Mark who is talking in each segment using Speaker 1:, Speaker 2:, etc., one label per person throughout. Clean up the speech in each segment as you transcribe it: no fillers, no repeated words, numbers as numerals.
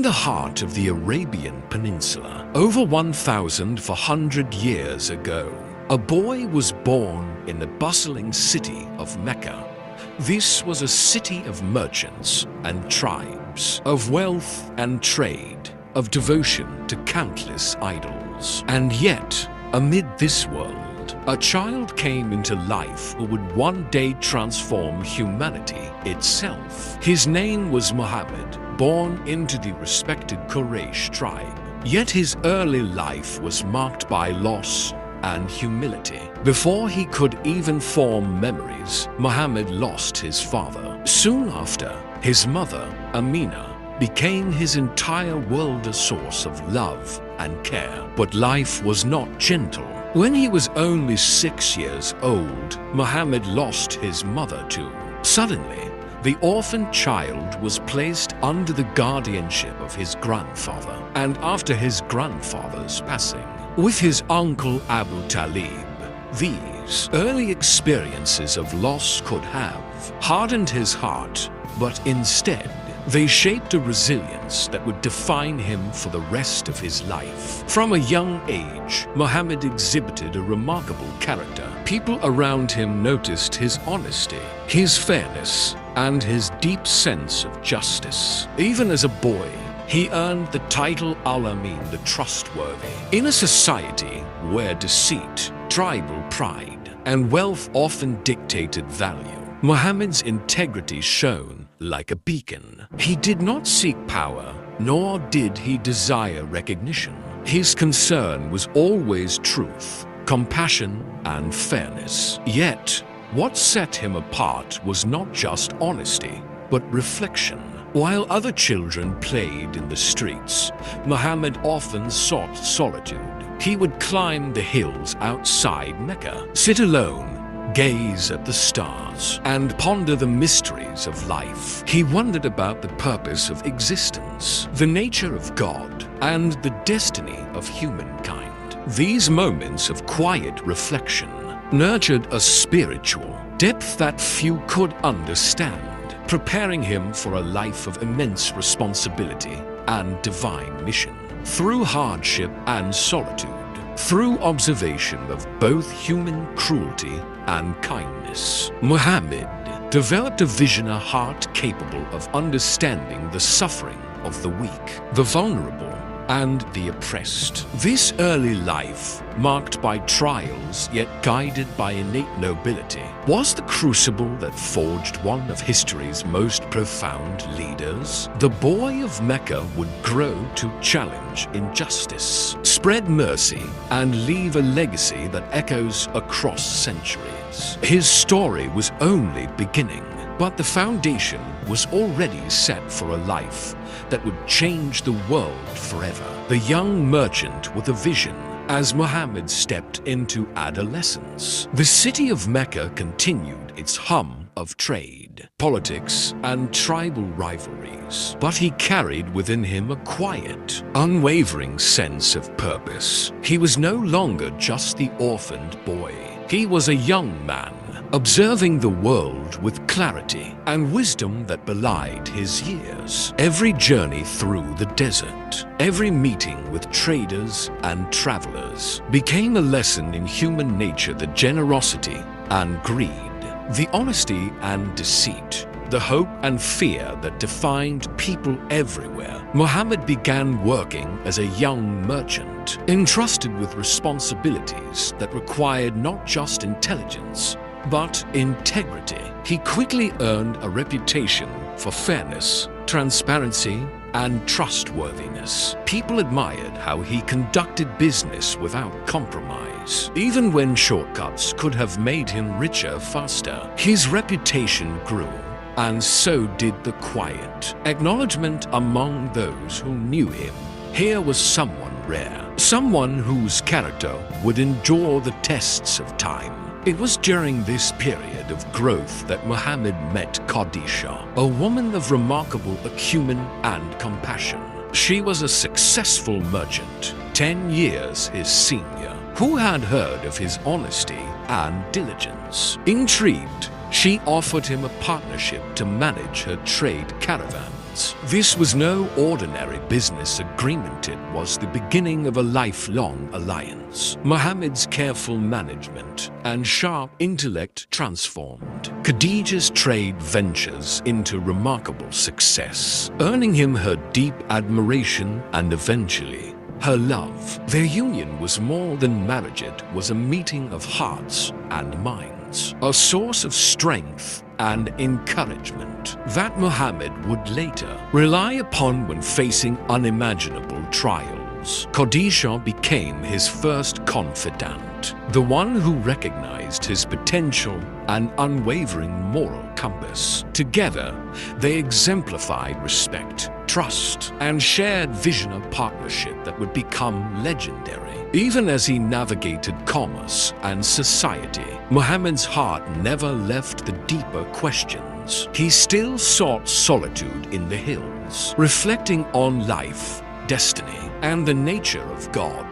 Speaker 1: In the heart of the Arabian Peninsula, over 1,400 years ago, a boy was born in the bustling city of Mecca. This was a city of merchants and tribes, of wealth and trade, of devotion to countless idols. And yet, amid this world, a child came into life who would one day transform humanity itself. His name was Muhammad, born into the respected Quraysh tribe. Yet his early life was marked by loss and humility. Before he could even form memories, Muhammad lost his father. Soon after, his mother, Amina, became his entire world a source of love and care. But life was not gentle. When he was only 6 years old, Muhammad lost his mother too. Suddenly, the orphan child was placed under the guardianship of his grandfather, and after his grandfather's passing, with his uncle Abu Talib. These early experiences of loss could have hardened his heart, but instead, they shaped a resilience that would define him for the rest of his life. From a young age, Muhammad exhibited a remarkable character. People around him noticed his honesty, his fairness, and his deep sense of justice. Even as a boy, he earned the title Al-Amin, the trustworthy. In a society where deceit, tribal pride, and wealth often dictated value, Muhammad's integrity shone like a beacon. He did not seek power, nor did he desire recognition. His concern was always truth, compassion, and fairness. Yet, what set him apart was not just honesty, but reflection. While other children played in the streets, Muhammad often sought solitude. He would climb the hills outside Mecca, sit alone, gaze at the stars, and ponder the mysteries of life. He wondered about the purpose of existence, the nature of God, and the destiny of humankind. These moments of quiet reflection nurtured a spiritual depth that few could understand, preparing him for a life of immense responsibility and divine mission. Through hardship and solitude, through observation of both human cruelty and kindness, Muhammad developed a vision, a heart capable of understanding the suffering of the weak, the vulnerable, and the oppressed. This early life, marked by trials yet guided by innate nobility, was the crucible that forged one of history's most profound leaders. The boy of Mecca would grow to challenge injustice, spread mercy, and leave a legacy that echoes across centuries. His story was only beginning, but the foundation was already set for a life that would change the world forever. The young merchant with a vision. As Muhammad stepped into adolescence, the city of Mecca continued its hum of trade, politics, and tribal rivalries. But he carried within him a quiet, unwavering sense of purpose. He was no longer just the orphaned boy. He was a young man, observing the world with clarity and wisdom that belied his years. Every journey through the desert, every meeting with traders and travelers became a lesson in human nature, the generosity and greed, the honesty and deceit, the hope and fear that defined people everywhere. Muhammad began working as a young merchant, entrusted with responsibilities that required not just intelligence, but integrity. He quickly earned a reputation for fairness, transparency, and trustworthiness. People admired how he conducted business without compromise. Even when shortcuts could have made him richer faster, his reputation grew, and so did the quiet acknowledgement among those who knew him. Here was someone rare, someone whose character would endure the tests of time. It was during this period of growth that Muhammad met Khadija, a woman of remarkable acumen and compassion. She was a successful merchant, 10 years his senior, who had heard of his honesty and diligence. Intrigued, she offered him a partnership to manage her trade caravan. lands. This was no ordinary business agreement. It was the beginning of a lifelong alliance. Muhammad's careful management and sharp intellect transformed Khadija's trade ventures into remarkable success, earning him her deep admiration and eventually her love. Their union was more than marriage. It was a meeting of hearts and minds, a source of strength and encouragement that Muhammad would later rely upon when facing unimaginable trials. Khadija became his first confidant, the one who recognized his potential and unwavering moral compass. Together, they exemplified respect, trust, and shared vision of partnership that would become legendary. Even as he navigated commerce and society, Muhammad's heart never left the deeper questions. He still sought solitude in the hills, reflecting on life, destiny, and the nature of God.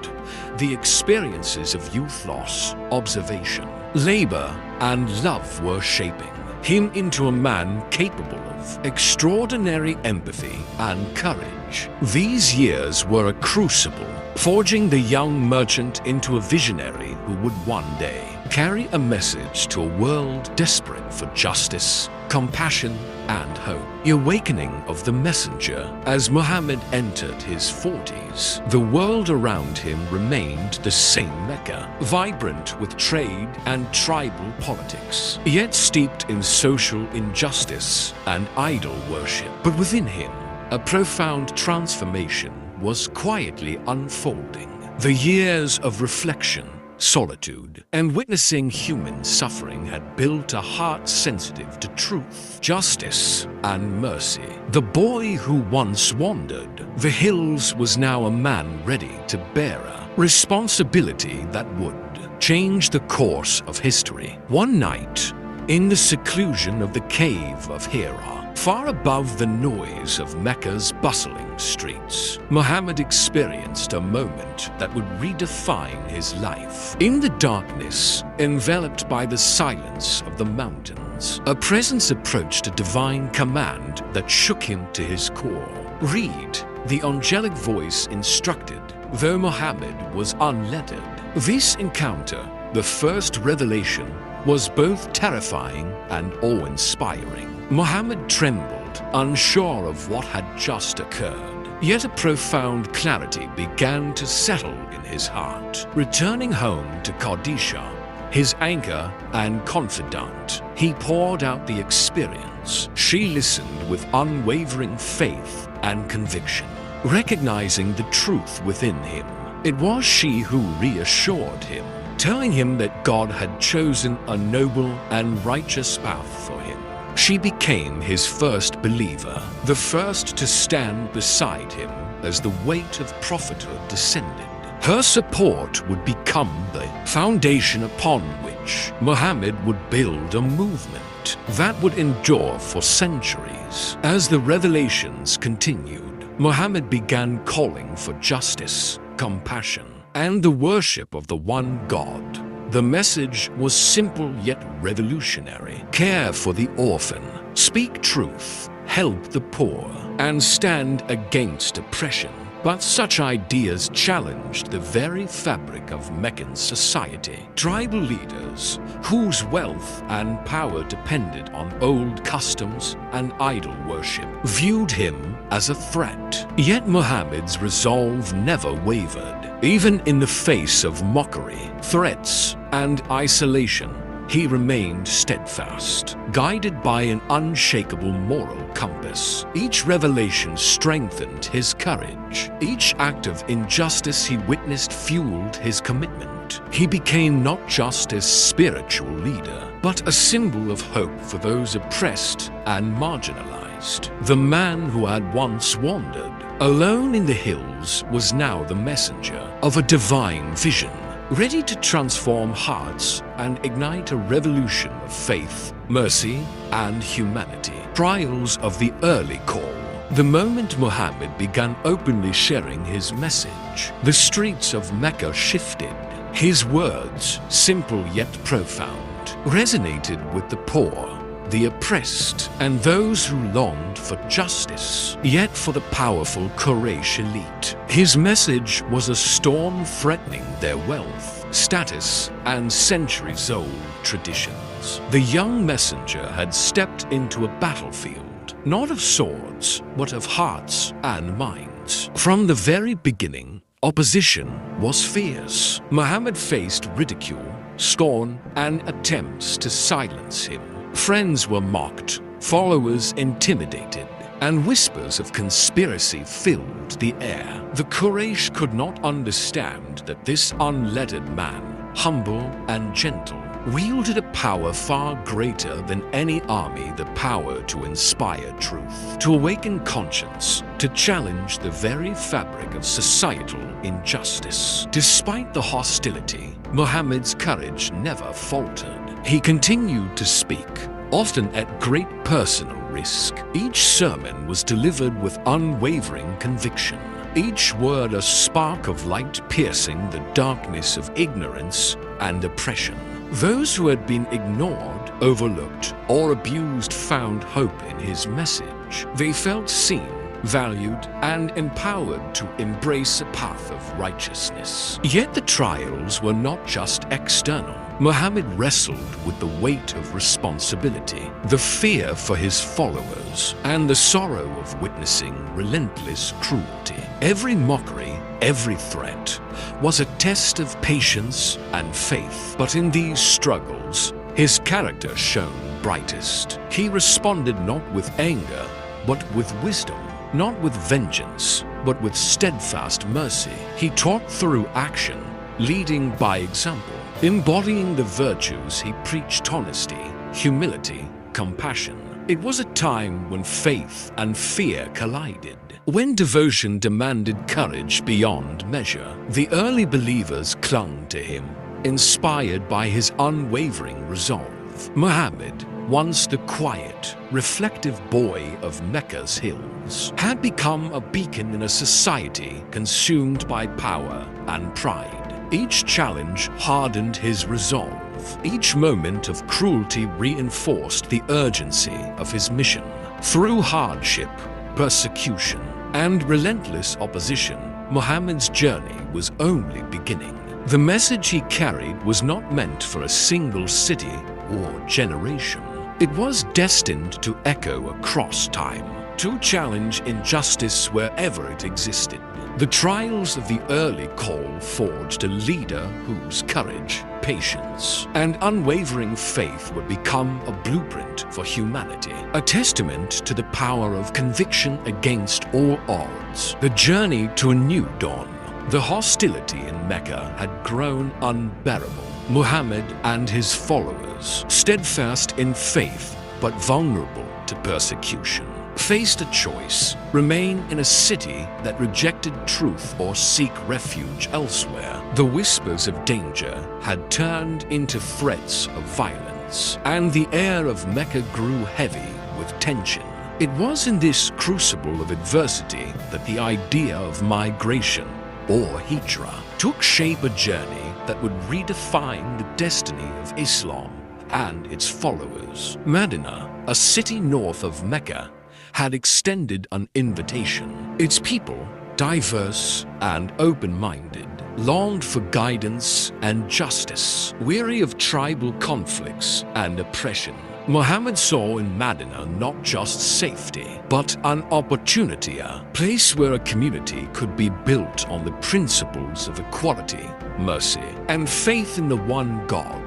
Speaker 1: The experiences of youth loss, observation, labor, and love were shaping him into a man capable of extraordinary empathy and courage. These years were a crucible, forging the young merchant into a visionary who would one day carry a message to a world desperate for justice, compassion, and hope. The awakening of the messenger. As Muhammad entered his 40s, the world around him remained the same Mecca, vibrant with trade and tribal politics, yet steeped in social injustice and idol worship. But within him, a profound transformation was quietly unfolding. The years of reflection, solitude, and witnessing human suffering had built a heart sensitive to truth, justice, and mercy. The boy who once wandered the hills was now a man ready to bear a responsibility that would change the course of history. One night, in the seclusion of the cave of Hira, far above the noise of Mecca's bustling streets, Muhammad experienced a moment that would redefine his life. In the darkness, enveloped by the silence of the mountains, a presence approached, a divine command that shook him to his core. Read, the angelic voice instructed, though Muhammad was unlettered. This encounter, the first revelation, was both terrifying and awe-inspiring. Muhammad trembled, unsure of what had just occurred. Yet a profound clarity began to settle in his heart. Returning home to Khadija, his anchor and confidant, he poured out the experience. She listened with unwavering faith and conviction, recognizing the truth within him. It was she who reassured him, telling him that God had chosen a noble and righteous path for him. She became his first believer, the first to stand beside him as the weight of prophethood descended. Her support would become the foundation upon which Muhammad would build a movement that would endure for centuries. As the revelations continued, Muhammad began calling for justice, compassion, and the worship of the one God. The message was simple yet revolutionary. Care for the orphan, speak truth, help the poor, and stand against oppression. But such ideas challenged the very fabric of Meccan society. Tribal leaders, whose wealth and power depended on old customs and idol worship, viewed him as a threat. Yet Muhammad's resolve never wavered. Even in the face of mockery, threats, and isolation, he remained steadfast, guided by an unshakable moral compass. Each revelation strengthened his courage. Each act of injustice he witnessed fueled his commitment. He became not just a spiritual leader, but a symbol of hope for those oppressed and marginalized. The man who had once wandered alone in the hills was now the messenger of a divine vision, ready to transform hearts and ignite a revolution of faith, mercy, and humanity. Trials of the early call. The moment Muhammad began openly sharing his message, the streets of Mecca shifted. His words, simple yet profound, resonated with the poor, the oppressed, and those who longed for justice. Yet for the powerful Quraysh elite, his message was a storm threatening their wealth, status, and centuries-old traditions. The young messenger had stepped into a battlefield, not of swords, but of hearts and minds. From the very beginning, opposition was fierce. Muhammad faced ridicule, scorn, and attempts to silence him. Friends were mocked, followers intimidated, and whispers of conspiracy filled the air. The Quraysh could not understand that this unlettered man, humble and gentle, wielded a power far greater than any army, the power to inspire truth, to awaken conscience, to challenge the very fabric of societal injustice. Despite the hostility, Muhammad's courage never faltered. He continued to speak, often at great personal risk. Each sermon was delivered with unwavering conviction, each word a spark of light piercing the darkness of ignorance and oppression. Those who had been ignored, overlooked, or abused found hope in his message. They felt seen, valued, and empowered to embrace a path of righteousness. Yet the trials were not just external. Muhammad wrestled with the weight of responsibility, the fear for his followers, and the sorrow of witnessing relentless cruelty. Every mockery, every threat, was a test of patience and faith. But in these struggles, his character shone brightest. He responded not with anger, but with wisdom. Not with vengeance, but with steadfast mercy. He taught through action, leading by example. Embodying the virtues, he preached honesty, humility, compassion. It was a time when faith and fear collided. When devotion demanded courage beyond measure, the early believers clung to him, inspired by his unwavering resolve. Muhammad, once the quiet, reflective boy of Mecca's hills, had become a beacon in a society consumed by power and pride. Each challenge hardened his resolve. Each moment of cruelty reinforced the urgency of his mission. Through hardship, persecution, and relentless opposition, Muhammad's journey was only beginning. The message he carried was not meant for a single city or generation. It was destined to echo across time, to challenge injustice wherever it existed. The trials of the early call forged a leader whose courage, patience, and unwavering faith would become a blueprint for humanity, a testament to the power of conviction against all odds. The journey to a new dawn. The hostility in Mecca had grown unbearable. Muhammad and his followers, steadfast in faith but vulnerable to persecution, faced a choice: remain in a city that rejected truth or seek refuge elsewhere. The whispers of danger had turned into threats of violence, and the air of Mecca grew heavy with tension. It was in this crucible of adversity that the idea of migration, or hijrah, took shape, a journey that would redefine the destiny of Islam and its followers. Madinah, a city north of Mecca, had extended an invitation. Its people, diverse and open-minded, longed for guidance and justice. Weary of tribal conflicts and oppression, Muhammad saw in Madinah not just safety, but an opportunity, a place where a community could be built on the principles of equality, mercy, and faith in the one God.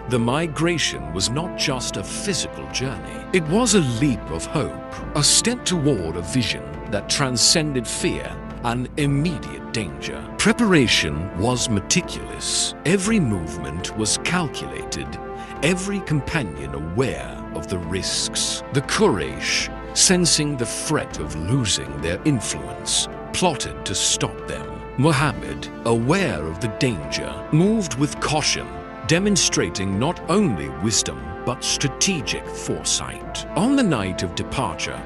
Speaker 1: The migration was not just a physical journey. It was a leap of hope, a step toward a vision that transcended fear and immediate danger. Preparation was meticulous. Every movement was calculated, every companion aware of the risks. The Quraysh, sensing the threat of losing their influence, plotted to stop them. Muhammad, aware of the danger, moved with caution, demonstrating not only wisdom but strategic foresight. On the night of departure,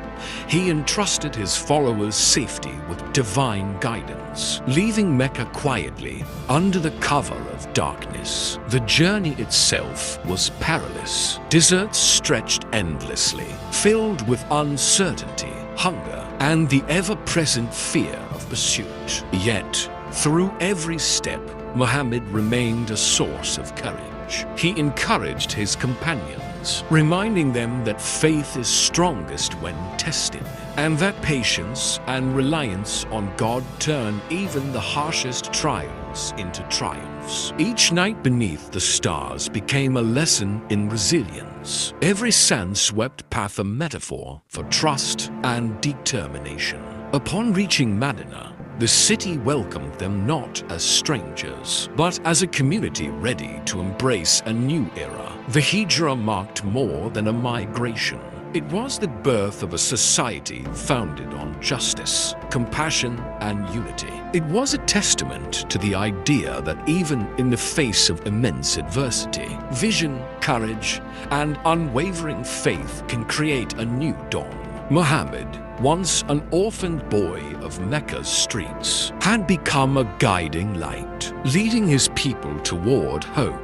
Speaker 1: he entrusted his followers' safety with divine guidance, leaving Mecca quietly under the cover of darkness. The journey itself was perilous. Deserts stretched endlessly, filled with uncertainty, hunger, and the ever-present fear of pursuit. Yet, through every step, Muhammad remained a source of courage. He encouraged his companions, reminding them that faith is strongest when tested, and that patience and reliance on God turn even the harshest trials into triumphs. Each night beneath the stars became a lesson in resilience, every sand-swept path a metaphor for trust and determination. Upon reaching Madinah, the city welcomed them not as strangers, but as a community ready to embrace a new era. The Hijra marked more than a migration. It was the birth of a society founded on justice, compassion, and unity. It was a testament to the idea that even in the face of immense adversity, vision, courage, and unwavering faith can create a new dawn. Muhammad, once an orphaned boy of Mecca's streets, had become a guiding light, leading his people toward hope,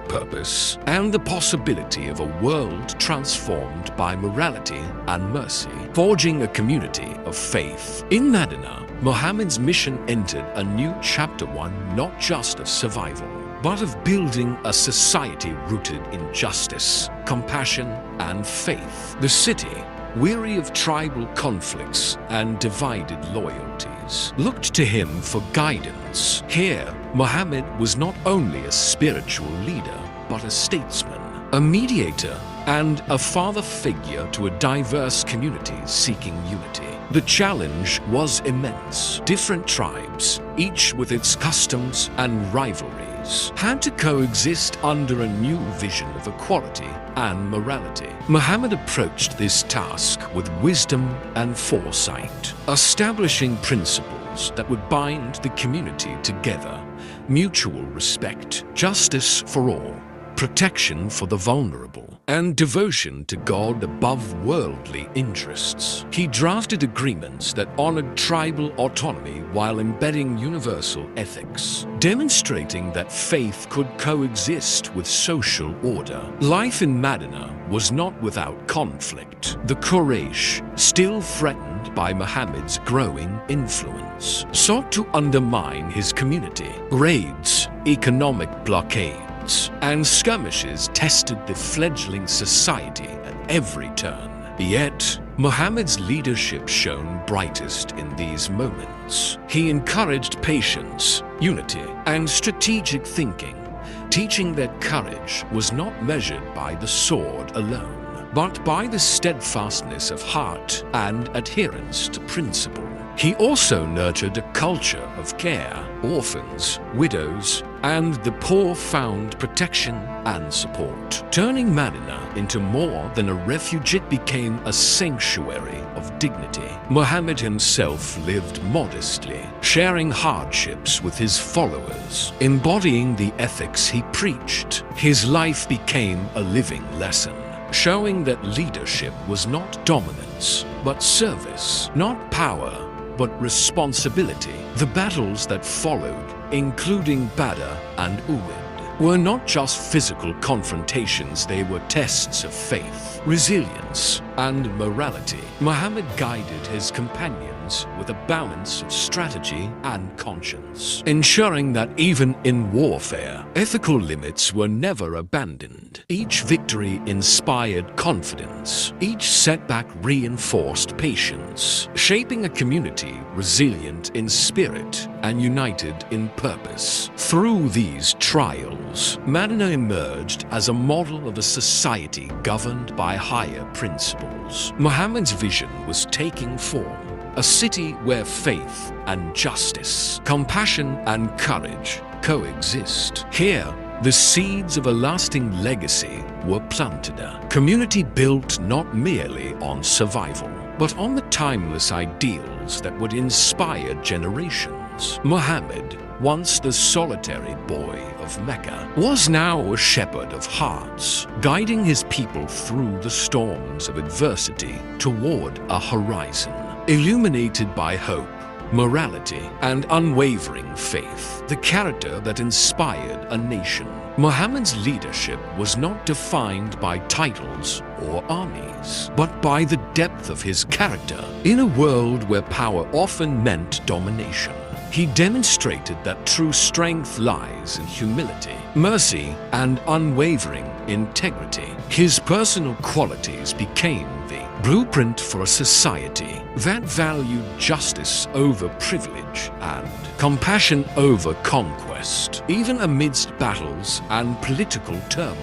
Speaker 1: purpose, and the possibility of a world transformed by morality and mercy, forging a community of faith. In Madinah, Muhammad's mission entered a new chapter, one not just of survival, but of building a society rooted in justice, compassion, and faith. The city, weary of tribal conflicts and divided loyalties, looked to him for guidance. Here, Muhammad was not only a spiritual leader, but a statesman, a mediator, and a father figure to a diverse community seeking unity. The challenge was immense. Different tribes, each with its customs and rivalries, had to coexist under a new vision of equality and morality. Muhammad approached this task with wisdom and foresight, establishing principles that would bind the community together: mutual respect, justice for all, protection for the vulnerable, and devotion to God above worldly interests. He drafted agreements that honored tribal autonomy while embedding universal ethics, demonstrating that faith could coexist with social order. Life in Madinah was not without conflict. The Quraysh, still threatened by Muhammad's growing influence, sought to undermine his community. Raids, economic blockades, and skirmishes tested the fledgling society at every turn. Yet, Muhammad's leadership shone brightest in these moments. He encouraged patience, unity, and strategic thinking, teaching that courage was not measured by the sword alone, but by the steadfastness of heart and adherence to principle. He also nurtured a culture of care. Orphans, widows, and the poor found protection and support. Turning Madinah into more than a refuge, it became a sanctuary of dignity. Muhammad himself lived modestly, sharing hardships with his followers, embodying the ethics he preached. His life became a living lesson, showing that leadership was not dominance, but service, not power, but responsibility. The battles that followed, including Badr and Uhud, were not just physical confrontations, they were tests of faith, resilience, and morality. Muhammad guided his companions with a balance of strategy and conscience, ensuring that even in warfare, ethical limits were never abandoned. Each victory inspired confidence. Each setback reinforced patience, shaping a community resilient in spirit and united in purpose. Through these trials, Madinah emerged as a model of a society governed by higher principles. Muhammad's vision was taking form, a city where faith and justice, compassion and courage coexist. Here, the seeds of a lasting legacy were planted, a community built not merely on survival, but on the timeless ideals that would inspire generations. Muhammad, once the solitary boy of Mecca, was now a shepherd of hearts, guiding his people through the storms of adversity toward a horizon illuminated by hope, morality, and unwavering faith, the character that inspired a nation. Muhammad's leadership was not defined by titles or armies, but by the depth of his character. In a world where power often meant domination, he demonstrated that true strength lies in humility, mercy, and unwavering integrity. His personal qualities became the blueprint for a society that valued justice over privilege and compassion over conquest. Even amidst battles and political turmoil,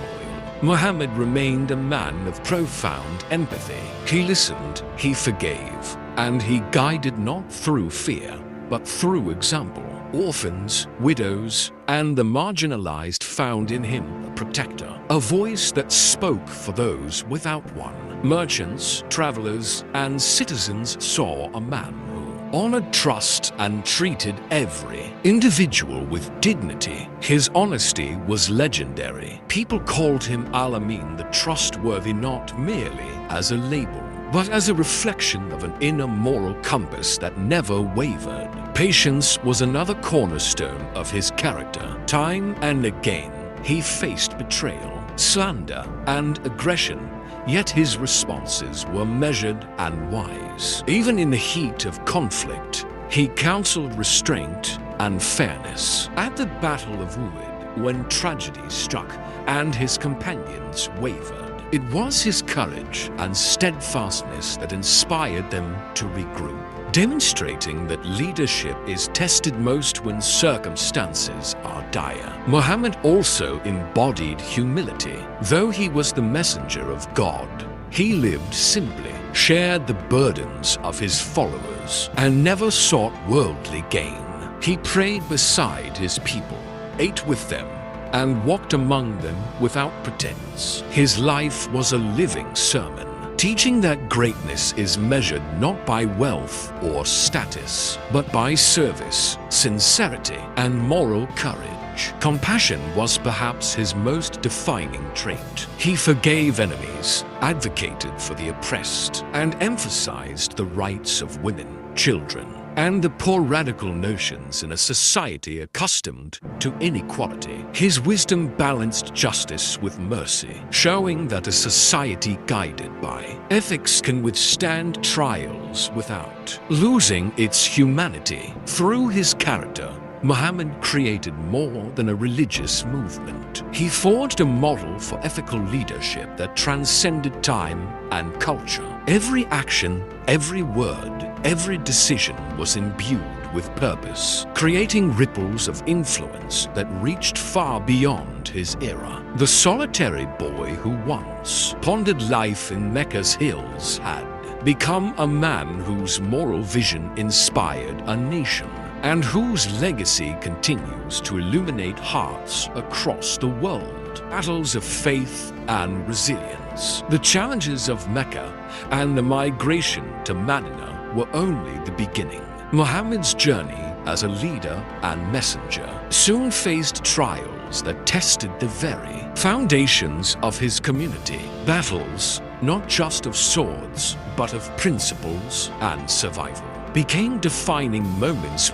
Speaker 1: Muhammad remained a man of profound empathy. He listened, he forgave, and he guided not through fear, but through example. Orphans, widows, and the marginalized found in him a protector, a voice that spoke for those without one. Merchants, travelers, and citizens saw a man who honored trust and treated every individual with dignity. His honesty was legendary. People called him Al-Amin, the trustworthy, not merely as a label, but as a reflection of an inner moral compass that never wavered. Patience was another cornerstone of his character. Time and again, he faced betrayal, slander, and aggression, yet his responses were measured and wise. Even in the heat of conflict, he counseled restraint and fairness. At the Battle of Uhud, when tragedy struck and his companions wavered, it was his courage and steadfastness that inspired them to regroup, demonstrating that leadership is tested most when circumstances are dire. Muhammad also embodied humility. Though he was the messenger of God, he lived simply, shared the burdens of his followers, and never sought worldly gain. He prayed beside his people, ate with them, and walked among them without pretense. His life was a living sermon, teaching that greatness is measured not by wealth or status, but by service, sincerity, and moral courage. Compassion was perhaps his most defining trait. He forgave enemies, advocated for the oppressed, and emphasized the rights of women, children, and the poor. Radical notions in a society accustomed to inequality. His wisdom balanced justice with mercy, showing that a society guided by ethics can withstand trials without losing its humanity. Through his character, Muhammad created more than a religious movement. He forged a model for ethical leadership that transcended time and culture. Every action, every word, every decision was imbued with purpose, creating ripples of influence that reached far beyond his era. The solitary boy who once pondered life in Mecca's hills had become a man whose moral vision inspired a nation, and whose legacy continues to illuminate hearts across the world. Battles of faith and resilience. The challenges of Mecca and the migration to Madinah were only the beginning. Muhammad's journey as a leader and messenger soon faced trials that tested the very foundations of his community. Battles, not just of swords, but of principles and survival, became defining moments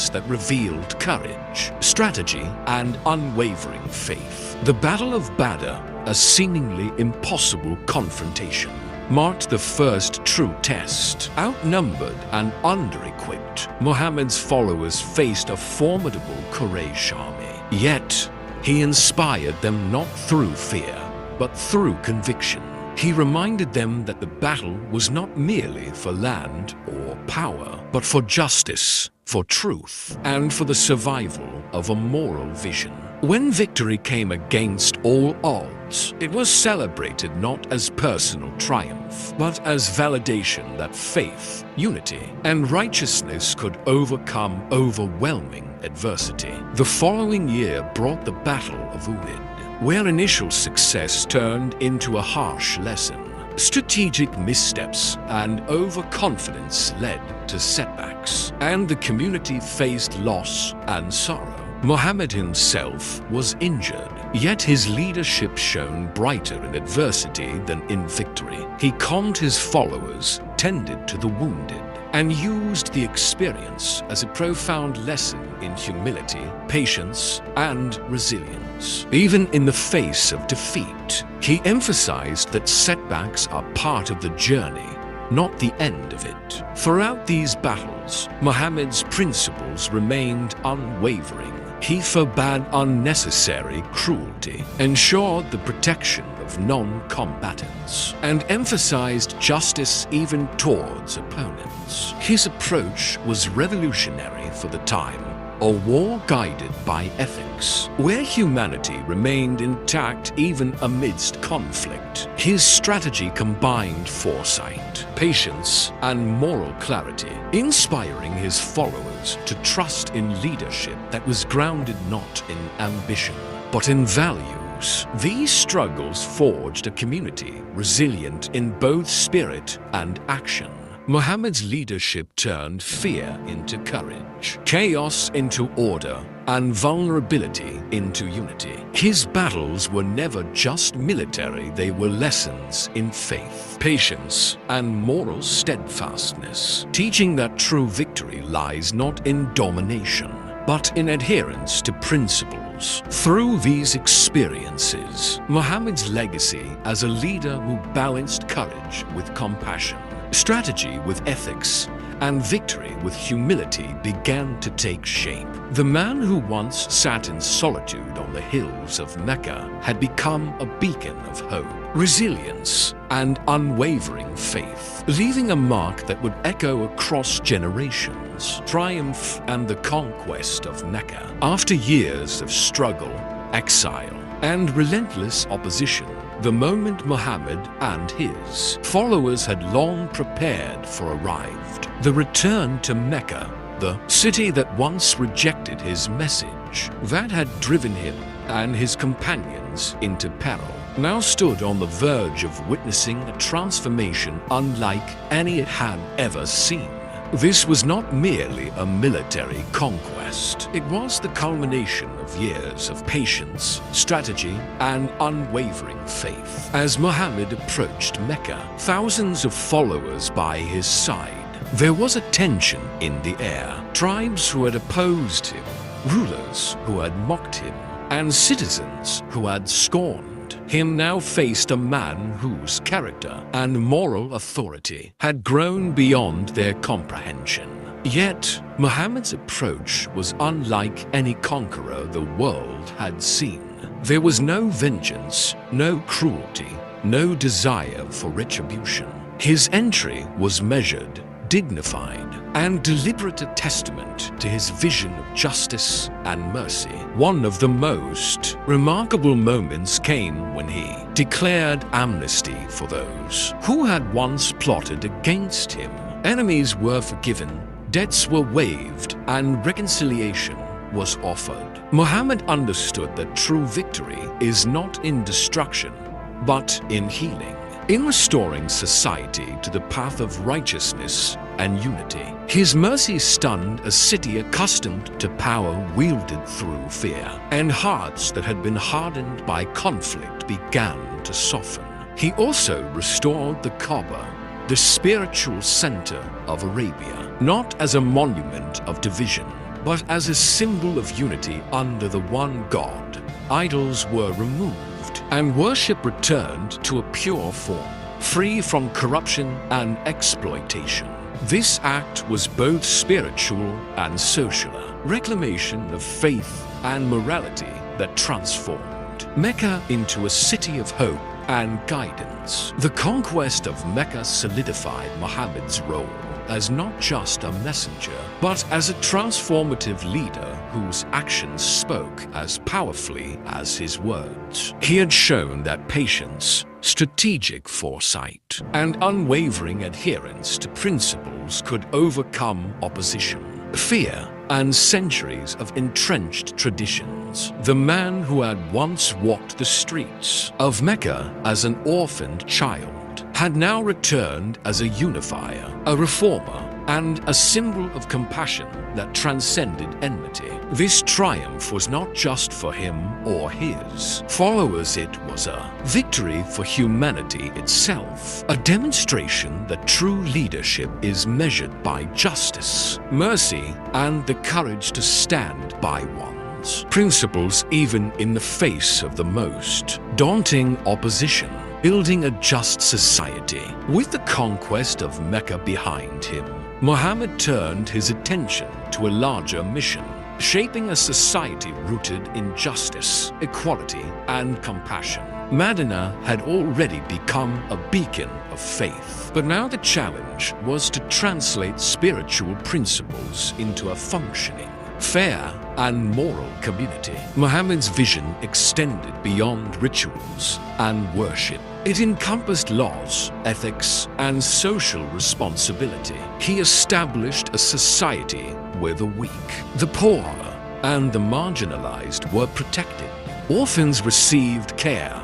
Speaker 1: that revealed courage, strategy, and unwavering faith. The Battle of Badr, a seemingly impossible confrontation, marked the first true test. Outnumbered and under-equipped, Muhammad's followers faced a formidable Quraysh army. Yet, he inspired them not through fear, but through conviction. He reminded them that the battle was not merely for land or power, but for justice, for truth, and for the survival of a moral vision. When victory came against all odds, it was celebrated not as personal triumph, but as validation that faith, unity, and righteousness could overcome overwhelming adversity. The following year brought the Battle of Uhud, where initial success turned into a harsh lesson. Strategic missteps and overconfidence led to setbacks, and the community faced loss and sorrow. Muhammad himself was injured, yet his leadership shone brighter in adversity than in victory. He calmed his followers, tended to the wounded, and used the experience as a profound lesson in humility, patience, and resilience. Even in the face of defeat, he emphasized that setbacks are part of the journey, not the end of it. Throughout these battles, Muhammad's principles remained unwavering. He forbade unnecessary cruelty, ensured the protection of non-combatants, and emphasized justice even towards opponents. His approach was revolutionary for the time, a war guided by ethics, where humanity remained intact even amidst conflict. His strategy combined foresight, patience, and moral clarity, inspiring his followers to trust in leadership that was grounded not in ambition, but in values. These struggles forged a community resilient in both spirit and action. Muhammad's leadership turned fear into courage, chaos into order, and vulnerability into unity. His battles were never just military, they were lessons in faith, patience, and moral steadfastness, teaching that true victory lies not in domination, but in adherence to principles. Through these experiences, Muhammad's legacy as a leader who balanced courage with compassion, strategy with ethics, and victory with humility began to take shape. The man who once sat in solitude on the hills of Mecca had become a beacon of hope, resilience, and unwavering faith, leaving a mark that would echo across generations. Triumph and the conquest of Mecca. After years of struggle, exile, and relentless opposition, the moment Muhammad and his followers had long prepared for arrived. The return to Mecca, the city that once rejected his message, that had driven him and his companions into peril, now stood on the verge of witnessing a transformation unlike any it had ever seen. This was not merely a military conquest. It was the culmination of years of patience, strategy, and unwavering faith. As Muhammad approached Mecca, thousands of followers by his side, there was a tension in the air. Tribes who had opposed him, rulers who had mocked him, and citizens who had scorned him now faced a man whose character and moral authority had grown beyond their comprehension. Yet, Muhammad's approach was unlike any conqueror the world had seen. There was no vengeance, no cruelty, no desire for retribution. His entry was measured, dignified, and deliberate, a testament to his vision of justice and mercy. One of the most remarkable moments came when he declared amnesty for those who had once plotted against him. Enemies were forgiven, debts were waived, and reconciliation was offered. Muhammad understood that true victory is not in destruction, but in healing, in restoring society to the path of righteousness and unity. His mercy stunned a city accustomed to power wielded through fear, and hearts that had been hardened by conflict began to soften. He also restored the Kaaba, the spiritual center of Arabia, not as a monument of division, but as a symbol of unity under the one God. Idols were removed, and worship returned to a pure form, free from corruption and exploitation. This act was both spiritual and social, a reclamation of faith and morality that transformed Mecca into a city of hope and guidance. The conquest of Mecca solidified Muhammad's role as not just a messenger, but as a transformative leader whose actions spoke as powerfully as his words. He had shown that patience, strategic foresight, and unwavering adherence to principles could overcome opposition, fear, and centuries of entrenched traditions. The man who had once walked the streets of Mecca as an orphaned child had now returned as a unifier, a reformer, and a symbol of compassion that transcended enmity. This triumph was not just for him or his followers, it was a victory for humanity itself, a demonstration that true leadership is measured by justice, mercy, and the courage to stand by one's principles even in the face of the most daunting opposition. Building a just society. With the conquest of Mecca behind him, Muhammad turned his attention to a larger mission, shaping a society rooted in justice, equality, and compassion. Madinah had already become a beacon of faith, but now the challenge was to translate spiritual principles into a functioning, fair, and moral community. Muhammad's vision extended beyond rituals and worship. It encompassed laws, ethics, and social responsibility. He established a society where the weak, the poor, and the marginalized were protected. Orphans received care.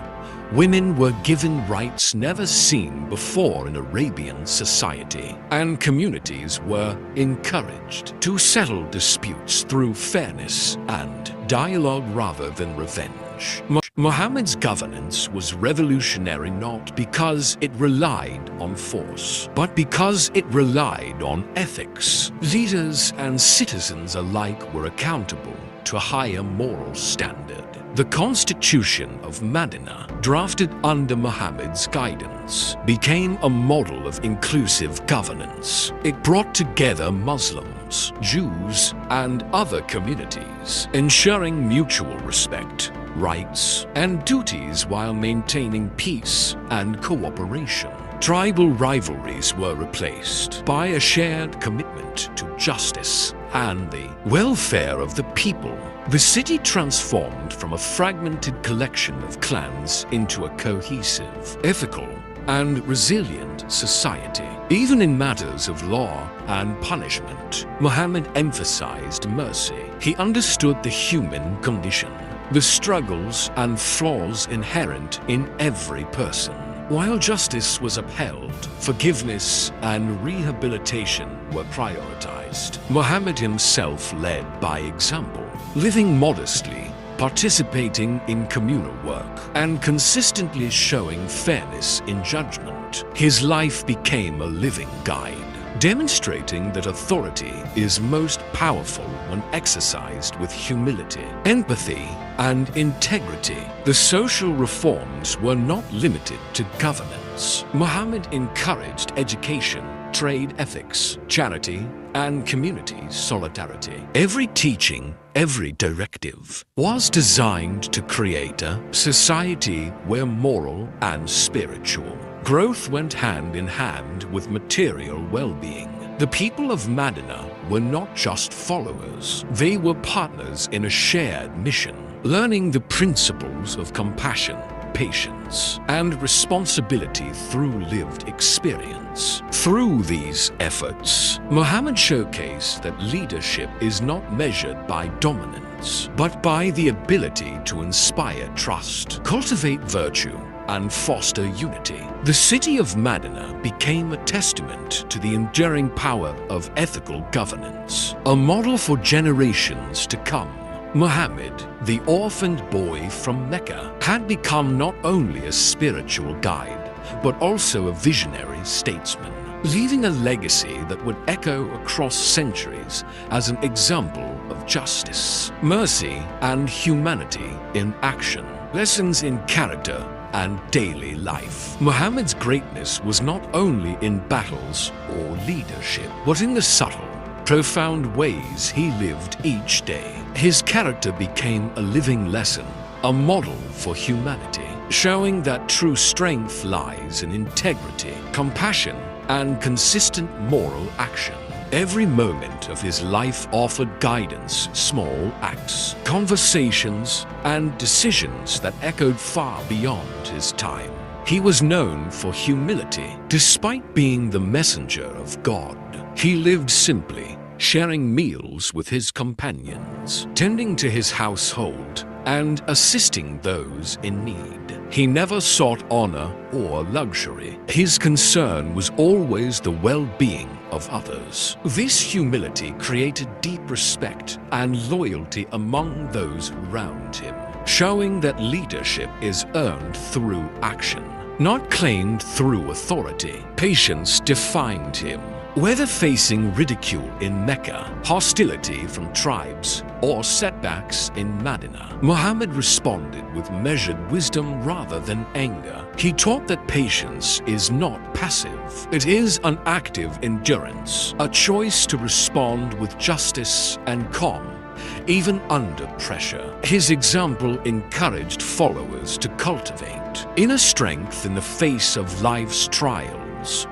Speaker 1: Women were given rights never seen before in Arabian society, and communities were encouraged to settle disputes through fairness and dialogue rather than revenge. Muhammad's governance was revolutionary not because it relied on force, but because it relied on ethics. Leaders and citizens alike were accountable to a higher moral standard. The Constitution of Madinah, drafted under Muhammad's guidance, became a model of inclusive governance. It brought together Muslims, Jews, and other communities, ensuring mutual respect, rights, and duties while maintaining peace and cooperation. Tribal rivalries were replaced by a shared commitment to justice and the welfare of the people. The city transformed from a fragmented collection of clans into a cohesive, ethical, and resilient society. Even in matters of law and punishment, Muhammad emphasized mercy. He understood the human condition, the struggles and flaws inherent in every person. While justice was upheld, forgiveness and rehabilitation were prioritized. Muhammad himself led by example, living modestly, participating in communal work, and consistently showing fairness in judgment. His life became a living guide, demonstrating that authority is most powerful when exercised with humility, empathy, and integrity. The social reforms were not limited to governance. Muhammad encouraged education, trade ethics, charity, and community solidarity. Every teaching, every directive was designed to create a society where moral and spiritual growth went hand in hand with material well-being. The people of Madinah were not just followers, they were partners in a shared mission, learning the principles of compassion, patience, and responsibility through lived experience. Through these efforts, Muhammad showcased that leadership is not measured by dominance, but by the ability to inspire trust, cultivate virtue, and foster unity. The city of Madinah became a testament to the enduring power of ethical governance, a model for generations to come. Muhammad, the orphaned boy from Mecca, had become not only a spiritual guide, but also a visionary statesman, leaving a legacy that would echo across centuries as an example of justice, mercy, and humanity in action. Lessons in character and daily life. Muhammad's greatness was not only in battles or leadership, but in the subtle, profound ways he lived each day. His character became a living lesson, a model for humanity, showing that true strength lies in integrity, compassion, and consistent moral action. Every moment of his life offered guidance, small acts, conversations, and decisions that echoed far beyond his time. He was known for humility. Despite being the messenger of God, he lived simply, sharing meals with his companions, tending to his household, and assisting those in need. He never sought honor or luxury. His concern was always the well-being of others. This humility created deep respect and loyalty among those around him, showing that leadership is earned through action, not claimed through authority. Patience defined him. Whether facing ridicule in Mecca, hostility from tribes, or setbacks in Madinah, Muhammad responded with measured wisdom rather than anger. He taught that patience is not passive. It is an active endurance, a choice to respond with justice and calm, even under pressure. His example encouraged followers to cultivate inner strength in the face of life's trials.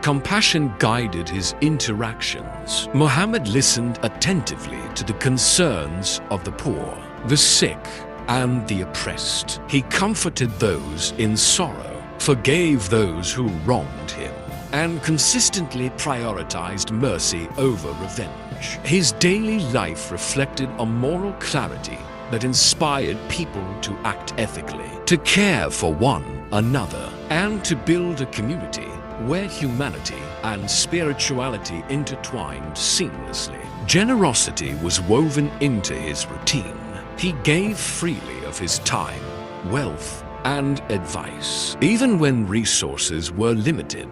Speaker 1: Compassion guided his interactions. Muhammad listened attentively to the concerns of the poor, the sick, and the oppressed. He comforted those in sorrow, forgave those who wronged him, and consistently prioritized mercy over revenge. His daily life reflected a moral clarity that inspired people to act ethically, to care for one another, and to build a community where humanity and spirituality intertwined seamlessly. Generosity was woven into his routine. He gave freely of his time, wealth, and advice. Even when resources were limited,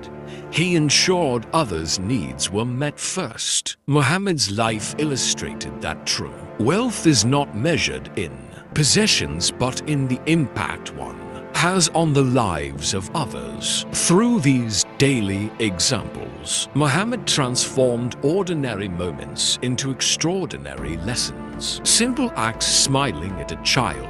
Speaker 1: he ensured others' needs were met first. Muhammad's life illustrated that truth. Wealth is not measured in possessions but in the impact one has on the lives of others. Through these daily examples, Muhammad transformed ordinary moments into extraordinary lessons. Simple acts, smiling at a child,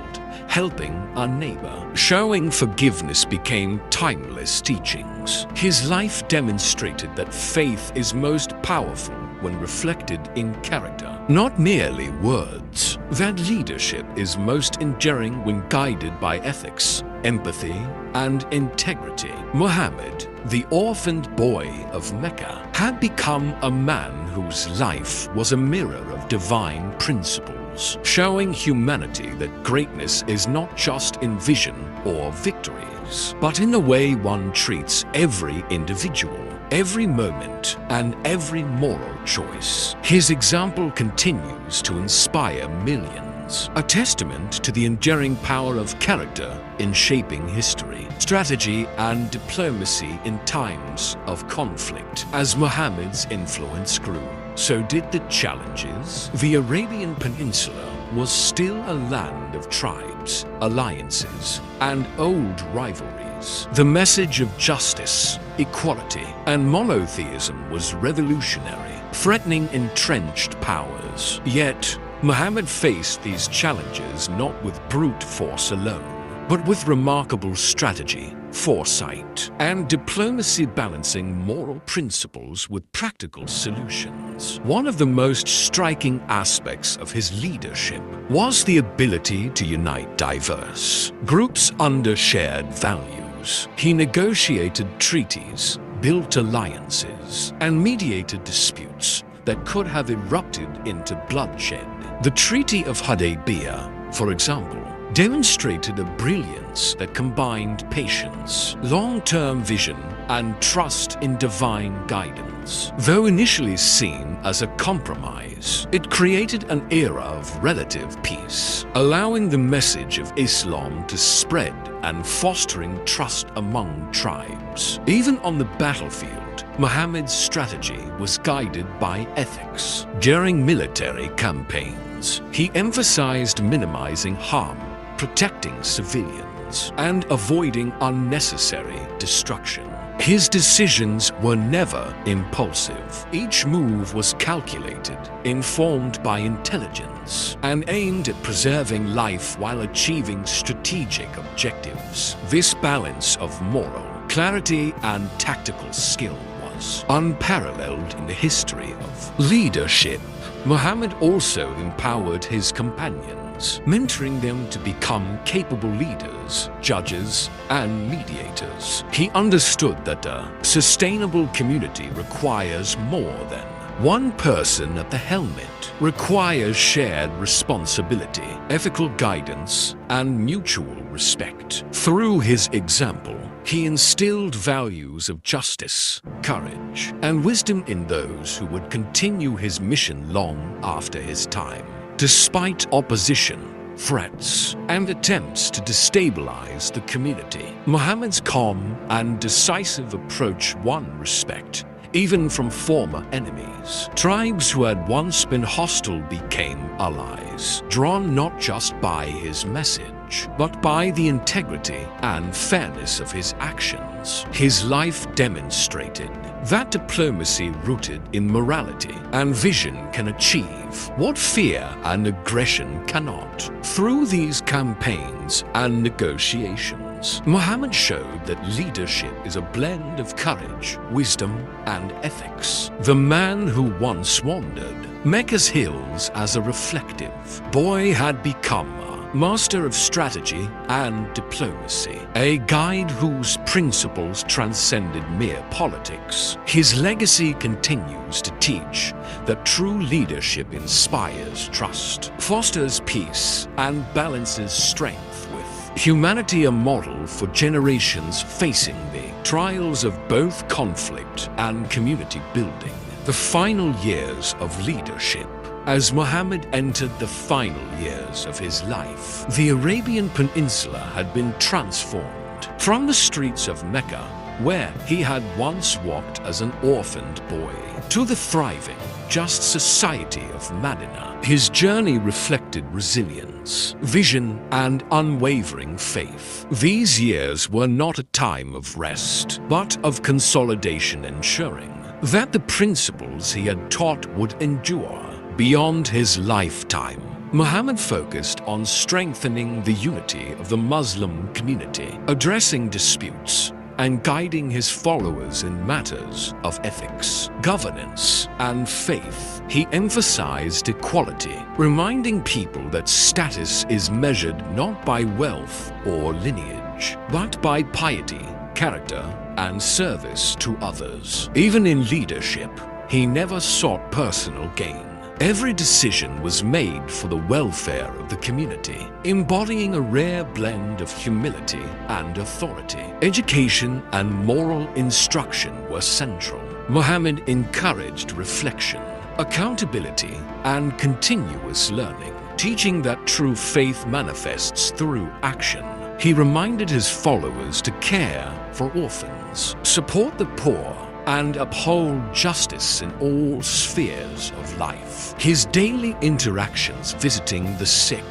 Speaker 1: helping a neighbor, showing forgiveness became timeless teachings. His life demonstrated that faith is most powerful when reflected in character, not merely words. That leadership is most enduring when guided by ethics, empathy, and integrity. Muhammad, the orphaned boy of Mecca, had become a man whose life was a mirror of divine principles, showing humanity that greatness is not just in vision or victories, but in the way one treats every individual, every moment, and every moral choice. His example continues to inspire millions, a testament to the enduring power of character in shaping history, strategy, and diplomacy in times of conflict. As Muhammad's influence grew, so did the challenges. The Arabian Peninsula was still a land of tribes, alliances, and old rivalries. The message of justice, equality, and monotheism was revolutionary, threatening entrenched powers. Yet, Muhammad faced these challenges not with brute force alone, but with remarkable strategy, foresight, and diplomacy, balancing moral principles with practical solutions. One of the most striking aspects of his leadership was the ability to unite diverse groups under shared values. He negotiated treaties, built alliances, and mediated disputes that could have erupted into bloodshed. The Treaty of Hudaybiyah, for example, demonstrated a brilliance that combined patience, long-term vision, and trust in divine guidance. Though initially seen as a compromise, it created an era of relative peace, allowing the message of Islam to spread and fostering trust among tribes. Even on the battlefield, Muhammad's strategy was guided by ethics. During military campaigns, he emphasized minimizing harm, protecting civilians, and avoiding unnecessary destruction. His decisions were never impulsive. Each move was calculated, informed by intelligence, and aimed at preserving life while achieving strategic objectives. This balance of moral clarity and tactical skill was unparalleled in the history of leadership. Muhammad also empowered his companions, mentoring them to become capable leaders, judges, and mediators. He understood that a sustainable community requires more than one person at the helmet requires shared responsibility, ethical guidance, and mutual respect. Through his example, he instilled values of justice, courage, and wisdom in those who would continue his mission long after his time. Despite opposition, threats, and attempts to destabilize the community, Muhammad's calm and decisive approach won respect, even from former enemies. Tribes who had once been hostile became allies, drawn not just by his message, but by the integrity and fairness of his actions. His life demonstrated that diplomacy rooted in morality and vision can achieve what fear and aggression cannot. Through these campaigns and negotiations, Muhammad showed that leadership is a blend of courage, wisdom, and ethics. The man who once wandered Mecca's hills as a reflective boy had become a master of strategy and diplomacy, a guide whose principles transcended mere politics. His legacy continues to teach that true leadership inspires trust, fosters peace, and balances strength with humanity, a model for generations facing the trials of both conflict and community building. The final years of leadership. As Muhammad entered the final years of his life, the Arabian Peninsula had been transformed. From the streets of Mecca, where he had once walked as an orphaned boy, to the thriving, just society of Madinah, his journey reflected resilience, vision, and unwavering faith. These years were not a time of rest, but of consolidation, ensuring that the principles he had taught would endure beyond his lifetime. Muhammad focused on strengthening the unity of the Muslim community, addressing disputes, and guiding his followers in matters of ethics, governance, and faith. He emphasized equality, reminding people that status is measured not by wealth or lineage, but by piety, character, and service to others. Even in leadership, he never sought personal gain. Every decision was made for the welfare of the community, embodying a rare blend of humility and authority. Education and moral instruction were central. Muhammad encouraged reflection, accountability, and continuous learning, teaching that true faith manifests through action. He reminded his followers to care for orphans, support the poor, and uphold justice in all spheres of life. His daily interactions, visiting the sick,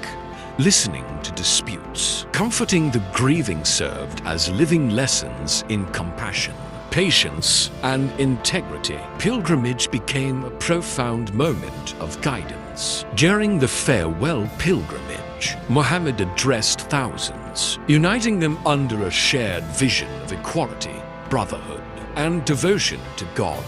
Speaker 1: listening to disputes, comforting the grieving, served as living lessons in compassion, patience, and integrity. Pilgrimage became a profound moment of guidance. During the farewell pilgrimage, Muhammad addressed thousands, uniting them under a shared vision of equality, brotherhood, and devotion to God.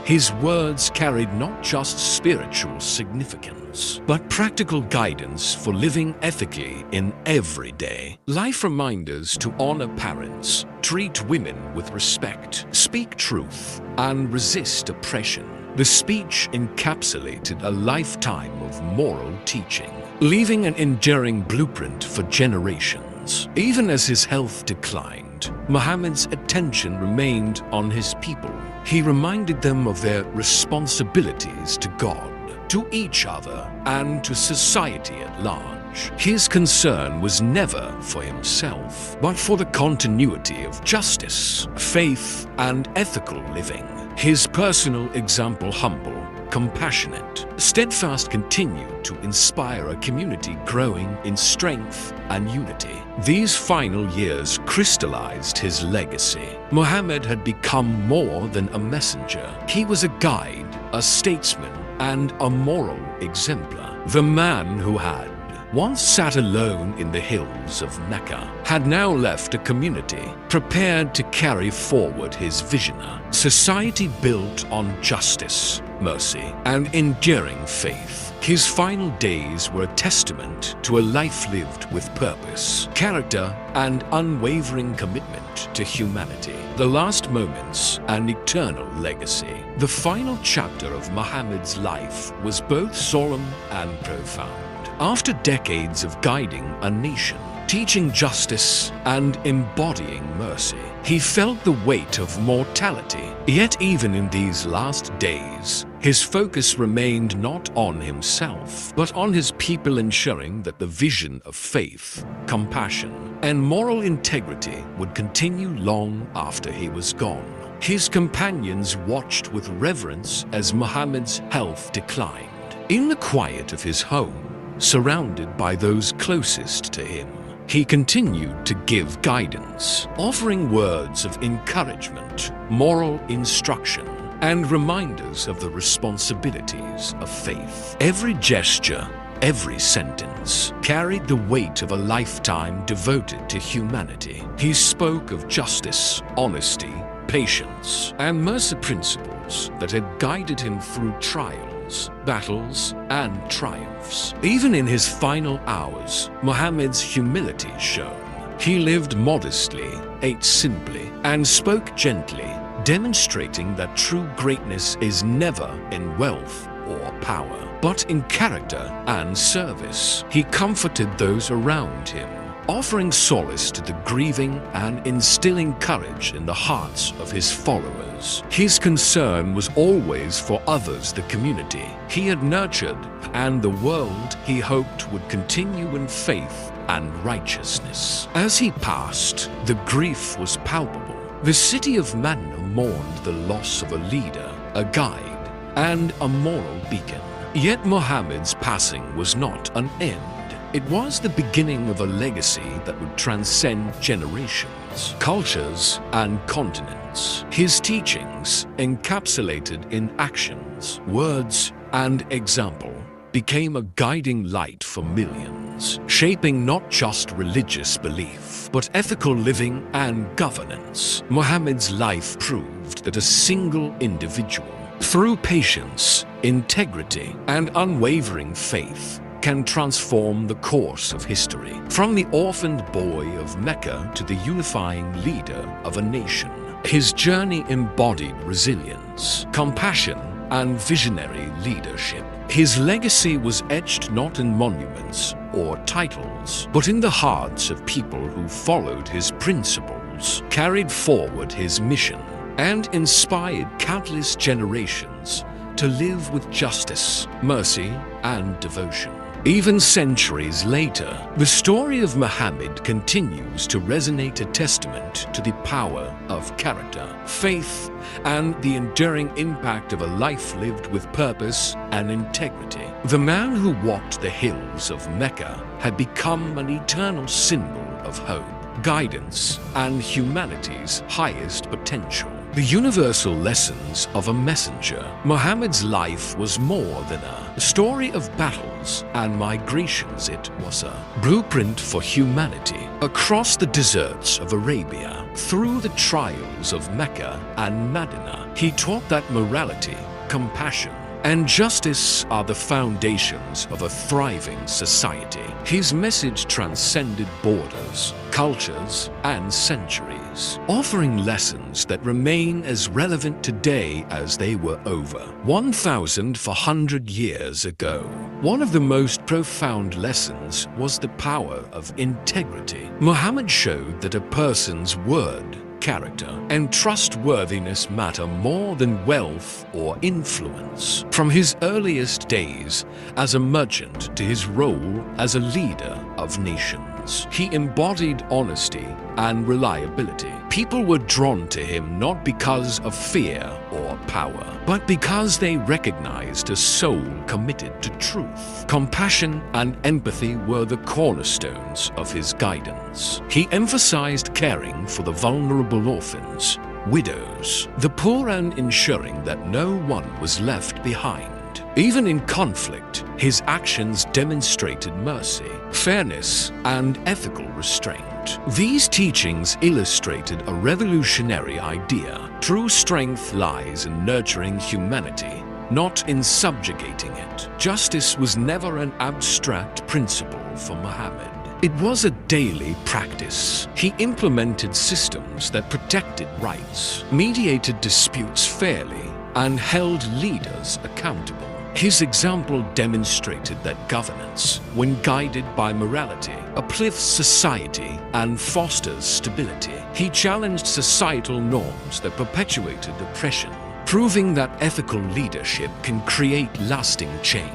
Speaker 1: His words carried not just spiritual significance, but practical guidance for living ethically in everyday life. Reminders to honor parents, treat women with respect, speak truth, and resist oppression. The speech encapsulated a lifetime of moral teaching, leaving an enduring blueprint for generations. Even as his health declined, Muhammad's attention remained on his people. He reminded them of their responsibilities to God, to each other, and to society at large. His concern was never for himself, but for the continuity of justice, faith, and ethical living. His personal example, humble, compassionate, steadfast, continued to inspire a community growing in strength and unity. These final years crystallized his legacy. Muhammad had become more than a messenger. He was a guide, a statesman, and a moral exemplar. The man who had once sat alone in the hills of Mecca had now left a community prepared to carry forward his vision. A society built on justice, mercy, and enduring faith. His final days were a testament to a life lived with purpose, character, and unwavering commitment gift to humanity, the last moments, an eternal legacy. The final chapter of Muhammad's life was both solemn and profound. After decades of guiding a nation, teaching justice, and embodying mercy, he felt the weight of mortality. Yet even in these last days, his focus remained not on himself, but on his people, ensuring that the vision of faith, compassion, and moral integrity would continue long after he was gone. His companions watched with reverence as Muhammad's health declined. In the quiet of his home, surrounded by those closest to him, he continued to give guidance, offering words of encouragement, moral instruction, and reminders of the responsibilities of faith. Every gesture, every sentence carried the weight of a lifetime devoted to humanity. He spoke of justice, honesty, patience, and mercy, principles that had guided him through trials, battles, and triumphs. Even in his final hours, Muhammad's humility shone. He lived modestly, ate simply, and spoke gently, demonstrating that true greatness is never in wealth or power, but in character and service. He comforted those around him, offering solace to the grieving and instilling courage in the hearts of his followers. His concern was always for others, the community he had nurtured, and the world he hoped would continue in faith and righteousness. As he passed, the grief was palpable. The city of Madinah mourned the loss of a leader, a guide, and a moral beacon. Yet Muhammad's passing was not an end. It was the beginning of a legacy that would transcend generations, cultures, and continents. His teachings, encapsulated in actions, words, and example, became a guiding light for millions, shaping not just religious belief, but ethical living and governance. Muhammad's life proved that a single individual, through patience, integrity, and unwavering faith, can transform the course of history. From the orphaned boy of Mecca to the unifying leader of a nation, his journey embodied resilience, compassion, and visionary leadership. His legacy was etched not in monuments or titles, but in the hearts of people who followed his principles, carried forward his mission, and inspired countless generations to live with justice, mercy, and devotion. Even centuries later, the story of Muhammad continues to resonate, a testament to the power of character, faith, and the enduring impact of a life lived with purpose and integrity. The man who walked the hills of Mecca had become an eternal symbol of hope, guidance, and humanity's highest potential. The universal lessons of a messenger. Muhammad's life was more than a story of battles and migrations. It was a blueprint for humanity. Across the deserts of Arabia, through the trials of Mecca and Madinah, he taught that morality, compassion, and justice are the foundations of a thriving society. His message transcended borders, cultures, and centuries, offering lessons that remain as relevant today as they were over 1,400 years ago. One of the most profound lessons was the power of integrity. Muhammad showed that a person's word, character, and trustworthiness matter more than wealth or influence. From his earliest days as a merchant to his role as a leader of nations, he embodied honesty and reliability. People were drawn to him not because of fear or power, but because they recognized a soul committed to truth. Compassion and empathy were the cornerstones of his guidance. He emphasized caring for the vulnerable orphans, widows, the poor, and ensuring that no one was left behind. Even in conflict, his actions demonstrated mercy, fairness, and ethical restraint. These teachings illustrated a revolutionary idea. True strength lies in nurturing humanity, not in subjugating it. Justice was never an abstract principle for Muhammad. It was a daily practice. He implemented systems that protected rights, mediated disputes fairly, and held leaders accountable. His example demonstrated that governance, when guided by morality, uplifts society and fosters stability. He challenged societal norms that perpetuated oppression, proving that ethical leadership can create lasting change.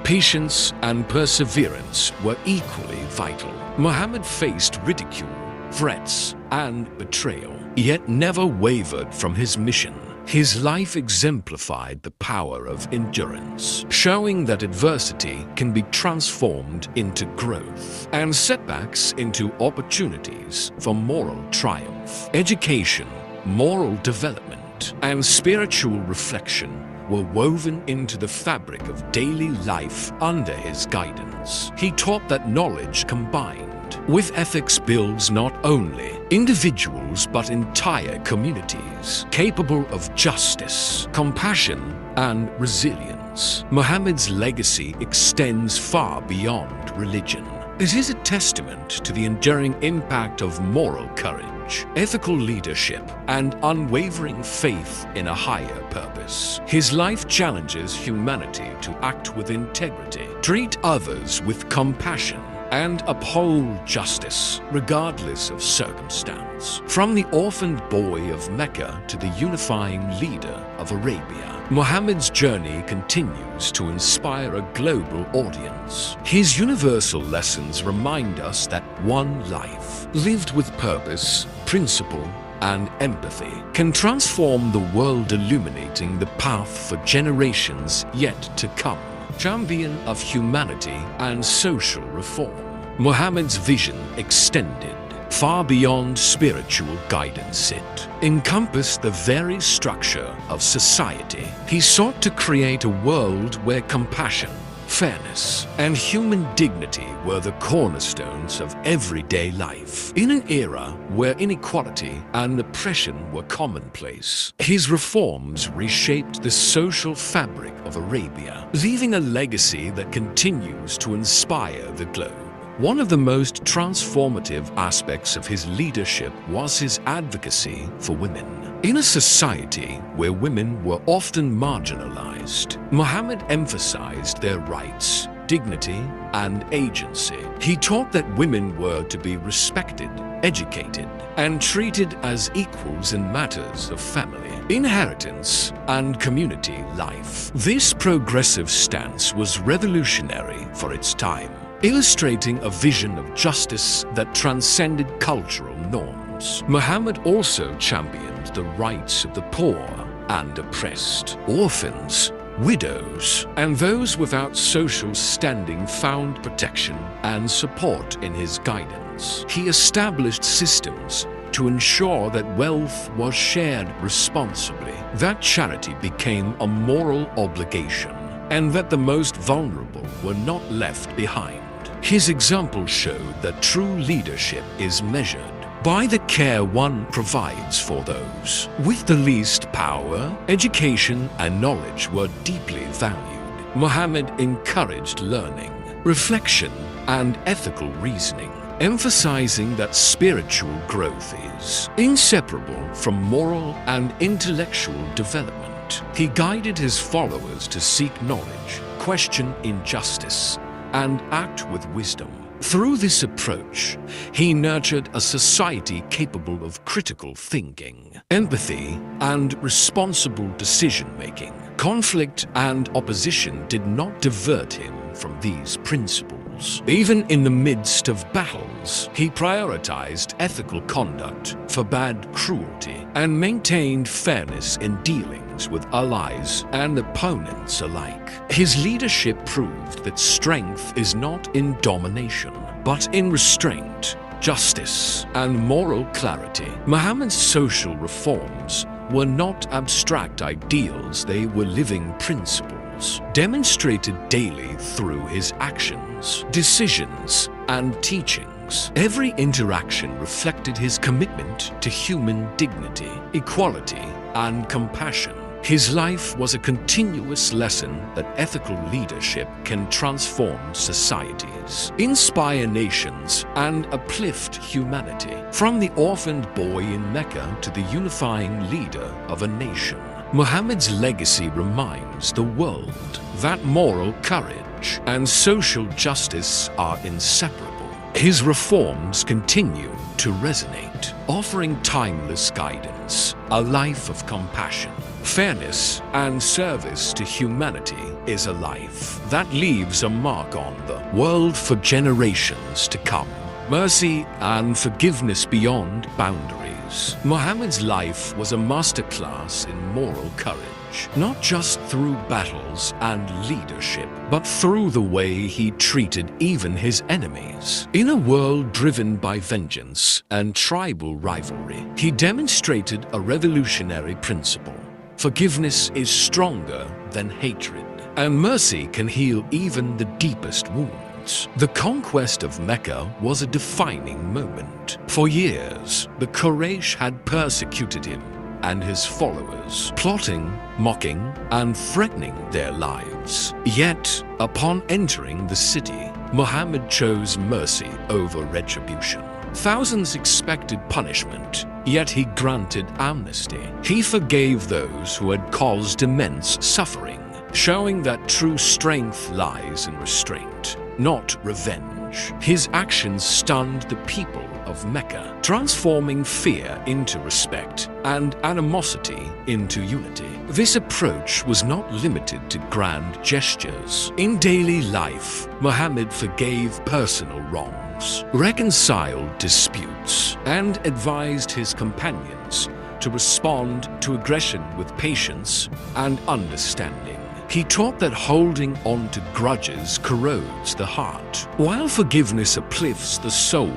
Speaker 1: Patience and perseverance were equally vital. Muhammad faced ridicule, threats, and betrayal, yet never wavered from his mission. His life exemplified the power of endurance, showing that adversity can be transformed into growth and setbacks into opportunities for moral triumph. Education, moral development, and spiritual reflection were woven into the fabric of daily life under his guidance. He taught that knowledge combined with ethics builds not only individuals but entire communities capable of justice, compassion, and resilience. Muhammad's legacy extends far beyond religion. It is a testament to the enduring impact of moral courage, ethical leadership, and unwavering faith in a higher purpose. His life challenges humanity to act with integrity, treat others with compassion, and uphold justice, regardless of circumstance. From the orphaned boy of Mecca to the unifying leader of Arabia, Muhammad's journey continues to inspire a global audience. His universal lessons remind us that one life, lived with purpose, principle, and empathy, can transform the world, illuminating the path for generations yet to come. Champion of humanity and social reform, Muhammad's vision extended far beyond spiritual guidance. It encompassed the very structure of society. He sought to create a world where compassion, fairness, and human dignity were the cornerstones of everyday life. In an era where inequality and oppression were commonplace, his reforms reshaped the social fabric of Arabia, leaving a legacy that continues to inspire the globe. One of the most transformative aspects of his leadership was his advocacy for women. In a society where women were often marginalized, Muhammad emphasized their rights, dignity, and agency. He taught that women were to be respected, educated, and treated as equals in matters of family, inheritance, and community life. This progressive stance was revolutionary for its time, illustrating a vision of justice that transcended cultural norms. Muhammad also championed the rights of the poor and oppressed. Orphans, widows, and those without social standing found protection and support in his guidance. He established systems to ensure that wealth was shared responsibly, that charity became a moral obligation, and that the most vulnerable were not left behind. His example showed that true leadership is measured by the care one provides for those with the least power. Education and knowledge were deeply valued. Muhammad encouraged learning, reflection, and ethical reasoning, emphasizing that spiritual growth is inseparable from moral and intellectual development. He guided his followers to seek knowledge, question injustice, and act with wisdom. Through this approach, he nurtured a society capable of critical thinking, empathy, and responsible decision-making. Conflict and opposition did not divert him from these principles. Even in the midst of battles, he prioritized ethical conduct, forbade cruelty, and maintained fairness in dealings with allies and opponents alike. His leadership proved that strength is not in domination, but in restraint, justice, and moral clarity. Muhammad's social reforms were not abstract ideals, they were living principles, demonstrated daily through his actions, decisions, and teachings. Every interaction reflected his commitment to human dignity, equality, and compassion. His life was a continuous lesson that ethical leadership can transform societies, inspire nations, and uplift humanity. From the orphaned boy in Mecca to the unifying leader of a nation, Muhammad's legacy reminds the world that moral courage and social justice are inseparable. His reforms continue to resonate, offering timeless guidance. A life of compassion, fairness, and service to humanity is a life that leaves a mark on the world for generations to come. Mercy and forgiveness beyond boundaries. Muhammad's life was a masterclass in moral courage, not just through battles and leadership, but through the way he treated even his enemies. In a world driven by vengeance and tribal rivalry, he demonstrated a revolutionary principle. Forgiveness is stronger than hatred, and mercy can heal even the deepest wounds. The conquest of Mecca was a defining moment. For years, the Quraysh had persecuted him and his followers, plotting, mocking, and threatening their lives. Yet, upon entering the city, Muhammad chose mercy over retribution. Thousands expected punishment, yet he granted amnesty. He forgave those who had caused immense suffering, showing that true strength lies in restraint, not revenge. His actions stunned the people of Mecca, transforming fear into respect and animosity into unity. This approach was not limited to grand gestures. In daily life, Muhammad forgave personal wrongs, reconciled disputes, and advised his companions to respond to aggression with patience and understanding. He taught that holding on to grudges corrodes the heart, while forgiveness uplifts the soul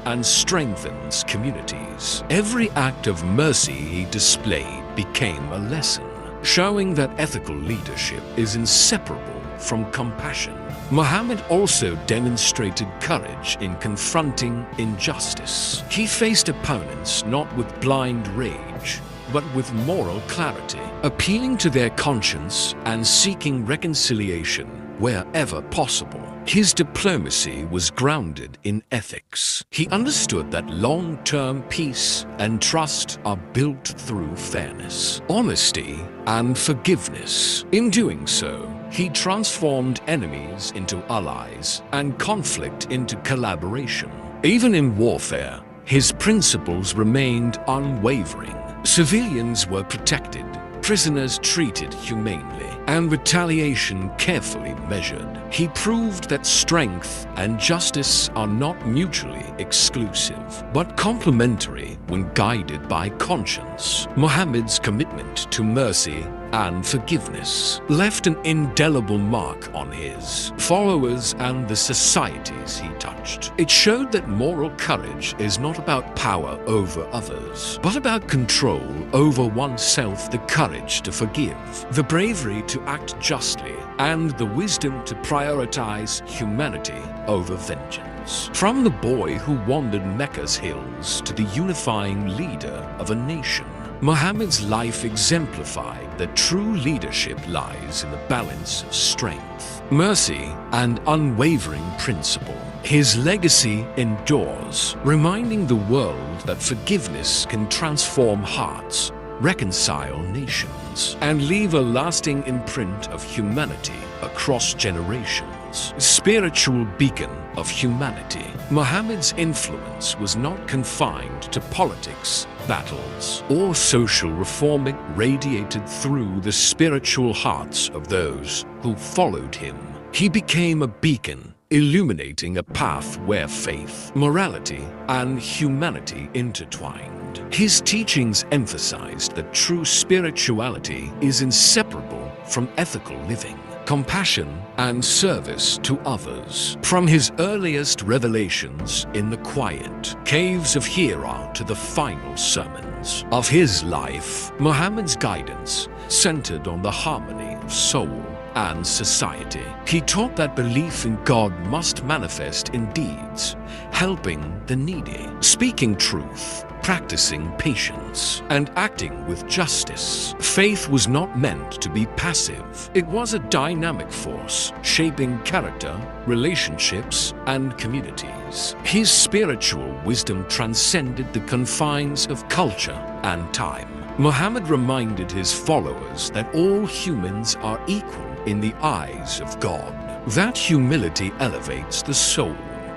Speaker 1: and strengthens communities. Every act of mercy he displayed became a lesson, showing that ethical leadership is inseparable from compassion. Muhammad also demonstrated courage in confronting injustice. He faced opponents not with blind rage, but with moral clarity, appealing to their conscience and seeking reconciliation wherever possible. His diplomacy was grounded in ethics. He understood that long-term peace and trust are built through fairness, honesty, and forgiveness. In doing so, he transformed enemies into allies and conflict into collaboration. Even in warfare, his principles remained unwavering. Civilians were protected, prisoners treated humanely, and retaliation carefully measured. He proved that strength and justice are not mutually exclusive, but complementary when guided by conscience. Muhammad's commitment to mercy and forgiveness left an indelible mark on his followers and the societies he touched. It showed that moral courage is not about power over others, but about control over oneself, the courage to forgive, the bravery to act justly, and the wisdom to prioritize humanity over vengeance. From the boy who wandered Mecca's hills to the unifying leader of a nation, Muhammad's life exemplified that true leadership lies in the balance of strength, mercy, and unwavering principle. His legacy endures, reminding the world that forgiveness can transform hearts, reconcile nations, and leave a lasting imprint of humanity across generations. Spiritual beacon of humanity, Muhammad's influence was not confined to politics, battles, or social reform. It radiated through the spiritual hearts of those who followed him. He became a beacon, illuminating a path where faith, morality, and humanity intertwined. His teachings emphasized that true spirituality is inseparable from ethical living, compassion, and service to others. From his earliest revelations in the quiet caves of Hira to the final sermons of his life, Muhammad's guidance centered on the harmony of soul and society. He taught that belief in God must manifest in deeds, helping the needy, speaking truth, practicing patience, and acting with justice. Faith was not meant to be passive. It was a dynamic force, shaping character, relationships, and communities. His spiritual wisdom transcended the confines of culture and time. Muhammad reminded his followers that all humans are equal in the eyes of God, that humility elevates the soul,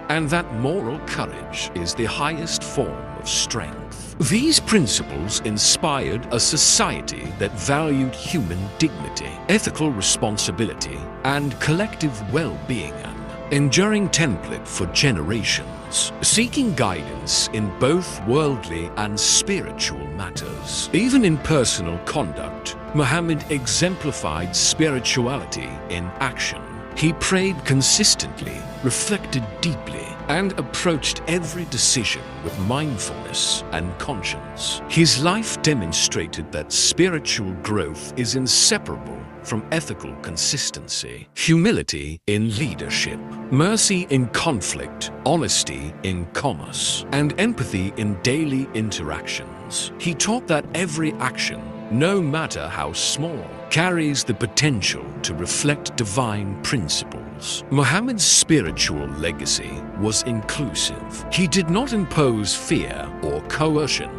Speaker 1: and that moral courage is the highest form of strength. These principles inspired a society that valued human dignity, ethical responsibility, and collective well-being, an enduring template for generations, seeking guidance in both worldly and spiritual matters. Even in personal conduct, Muhammad exemplified spirituality in action. He prayed consistently, reflected deeply, and approached every decision with mindfulness and conscience. His life demonstrated that spiritual growth is inseparable from ethical consistency, humility in leadership, mercy in conflict, honesty in commerce, and empathy in daily interactions. He taught that every action, no matter how small, carries the potential to reflect divine principles. Muhammad's spiritual legacy was inclusive. He did not impose fear or coercion,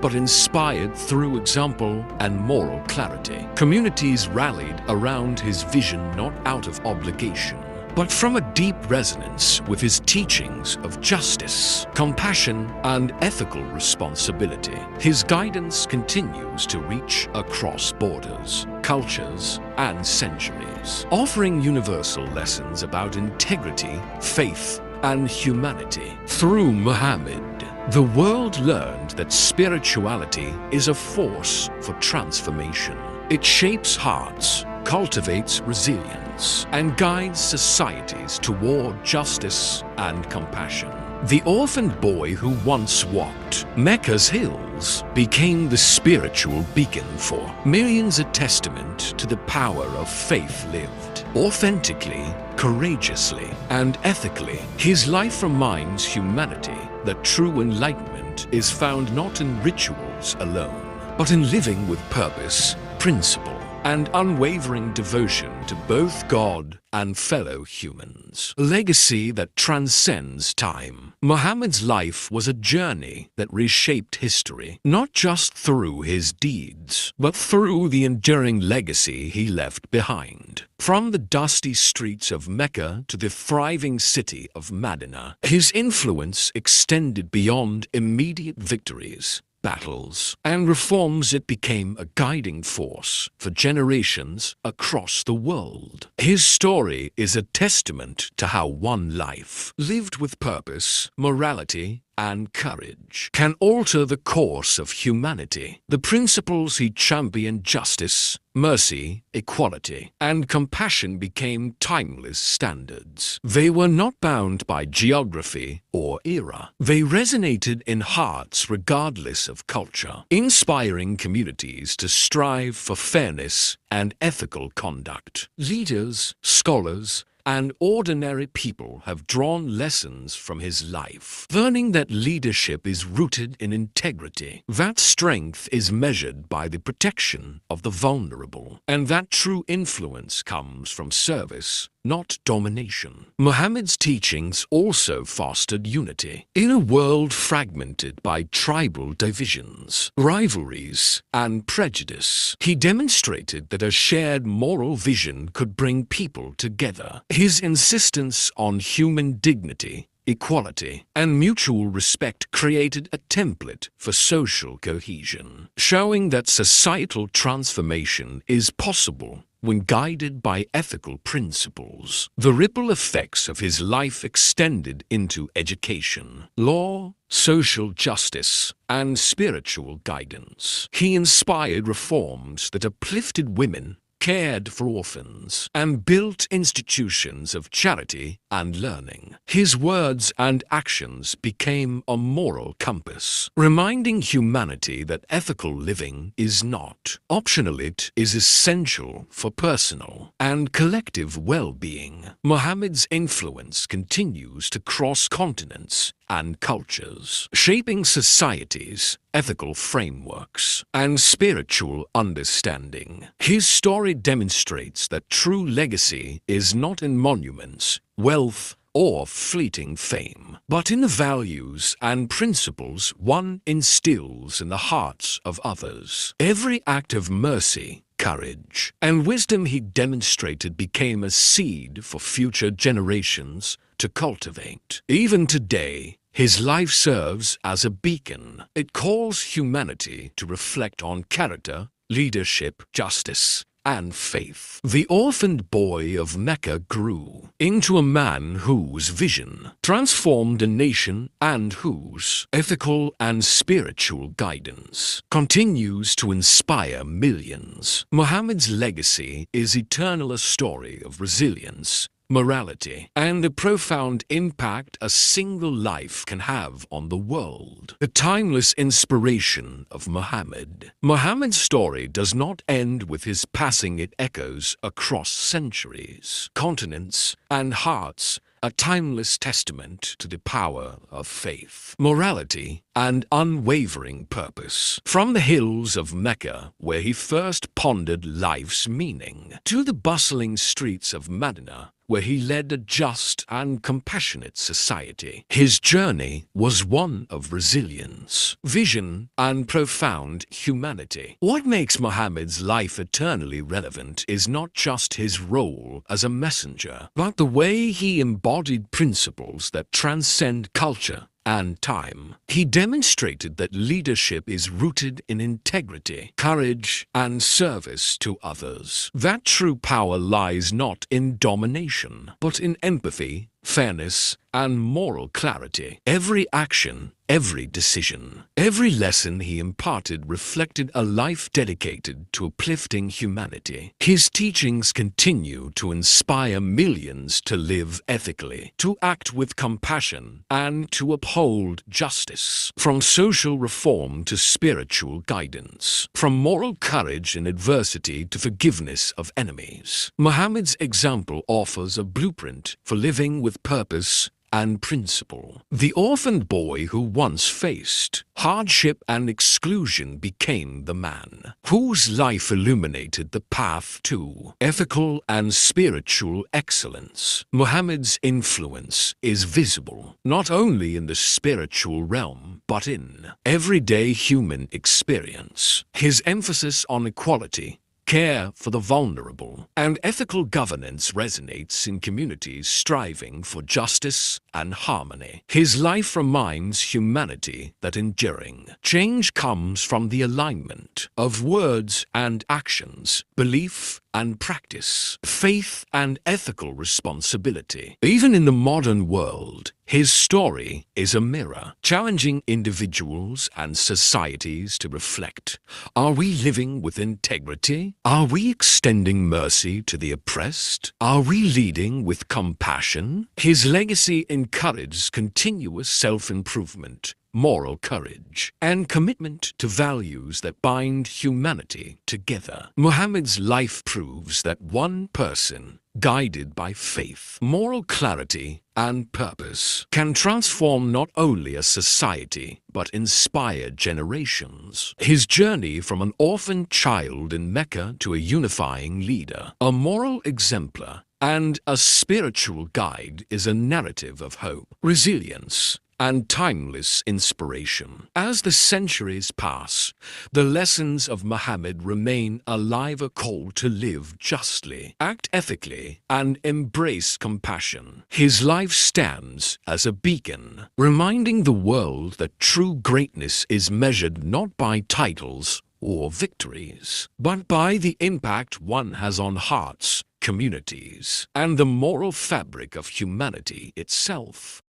Speaker 1: but inspired through example and moral clarity. Communities rallied around his vision not out of obligation, but from a deep resonance with his teachings of justice, compassion, and ethical responsibility. His guidance continues to reach across borders, cultures, and centuries, offering universal lessons about integrity, faith, and humanity. Through Muhammad, the world learned that spirituality is a force for transformation. It shapes hearts, cultivates resilience, and guides societies toward justice and compassion. The orphaned boy who once walked Mecca's hills became the spiritual beacon for millions, a testament to the power of faith lived authentically, courageously, and ethically. His life reminds humanity that true enlightenment is found not in rituals alone, but in living with purpose, principle, and unwavering devotion to both God and fellow humans. A legacy that transcends time. Muhammad's life was a journey that reshaped history, not just through his deeds, but through the enduring legacy he left behind. From the dusty streets of Mecca to the thriving city of Madinah, his influence extended beyond immediate victories, battles, and reforms. It became a guiding force for generations across the world. His story is a testament to how one life, lived with purpose, morality, and courage, can alter the course of humanity. The principles he championed, justice, mercy, equality, and compassion, became timeless standards. They were not bound by geography or era. They resonated in hearts regardless of culture, inspiring communities to strive for fairness and ethical conduct. Leaders, scholars, and ordinary people have drawn lessons from his life, learning that leadership is rooted in integrity, that strength is measured by the protection of the vulnerable, and that true influence comes from service, not domination. Muhammad's teachings also fostered unity. In a world fragmented by tribal divisions, rivalries, and prejudice, he demonstrated that a shared moral vision could bring people together. His insistence on human dignity, equality, and mutual respect created a template for social cohesion, showing that societal transformation is possible when guided by ethical principles. The ripple effects of his life extended into education, law, social justice, and spiritual guidance. He inspired reforms that uplifted women, cared for orphans, and built institutions of charity and learning. His words and actions became a moral compass, reminding humanity that ethical living is not optional, it is essential for personal and collective well-being. Muhammad's influence continues to cross continents and cultures, shaping societies, ethical frameworks, and spiritual understanding. His story demonstrates that true legacy is not in monuments, wealth, or fleeting fame, but in the values and principles one instills in the hearts of others. Every act of mercy, courage, and wisdom he demonstrated became a seed for future generations to cultivate. Even today, his life serves as a beacon. It calls humanity to reflect on character, leadership, justice, and faith. The orphaned boy of Mecca grew into a man whose vision transformed a nation and whose ethical and spiritual guidance continues to inspire millions. Muhammad's legacy is eternal, a story of resilience, morality, and the profound impact a single life can have on the world. The timeless inspiration of Muhammad. Muhammad's story does not end with his passing, it echoes across centuries, continents, and hearts, a timeless testament to the power of faith, morality, and unwavering purpose. From the hills of Mecca, where he first pondered life's meaning, to the bustling streets of Madinah, where he led a just and compassionate society, his journey was one of resilience, vision, and profound humanity. What makes Muhammad's life eternally relevant is not just his role as a messenger, but the way he embodied principles that transcend culture and time. He demonstrated that leadership is rooted in integrity, courage, and service to others. That true power lies not in domination, but in empathy, fairness, and moral clarity. Every action, every decision, every lesson he imparted reflected a life dedicated to uplifting humanity. His teachings continue to inspire millions to live ethically, to act with compassion, and to uphold justice. From social reform to spiritual guidance, from moral courage in adversity to forgiveness of enemies, Muhammad's example offers a blueprint for living with purpose and principle. The orphaned boy who once faced hardship and exclusion became the man whose life illuminated the path to ethical and spiritual excellence. Muhammad's influence is visible not only in the spiritual realm, but in everyday human experience. His emphasis on equality, care for the vulnerable, and ethical governance resonates in communities striving for justice and harmony. His life reminds humanity that enduring change comes from the alignment of words and actions, belief and practice, faith and ethical responsibility. Even in the modern world, his story is a mirror, challenging individuals and societies to reflect. Are we living with integrity? Are we extending mercy to the oppressed? Are we leading with compassion? His legacy encourages continuous self-improvement, moral courage, and commitment to values that bind humanity together. Muhammad's life proves that one person, guided by faith, moral clarity, and purpose, can transform not only a society, but inspire generations. His journey from an orphaned child in Mecca to a unifying leader, a moral exemplar, and a spiritual guide is a narrative of hope, resilience, and timeless inspiration. As the centuries pass, the lessons of Muhammad remain alive, a call to live justly, act ethically, and embrace compassion. His life stands as a beacon, reminding the world that true greatness is measured not by titles or victories, but by the impact one has on hearts, communities, and the moral fabric of humanity itself.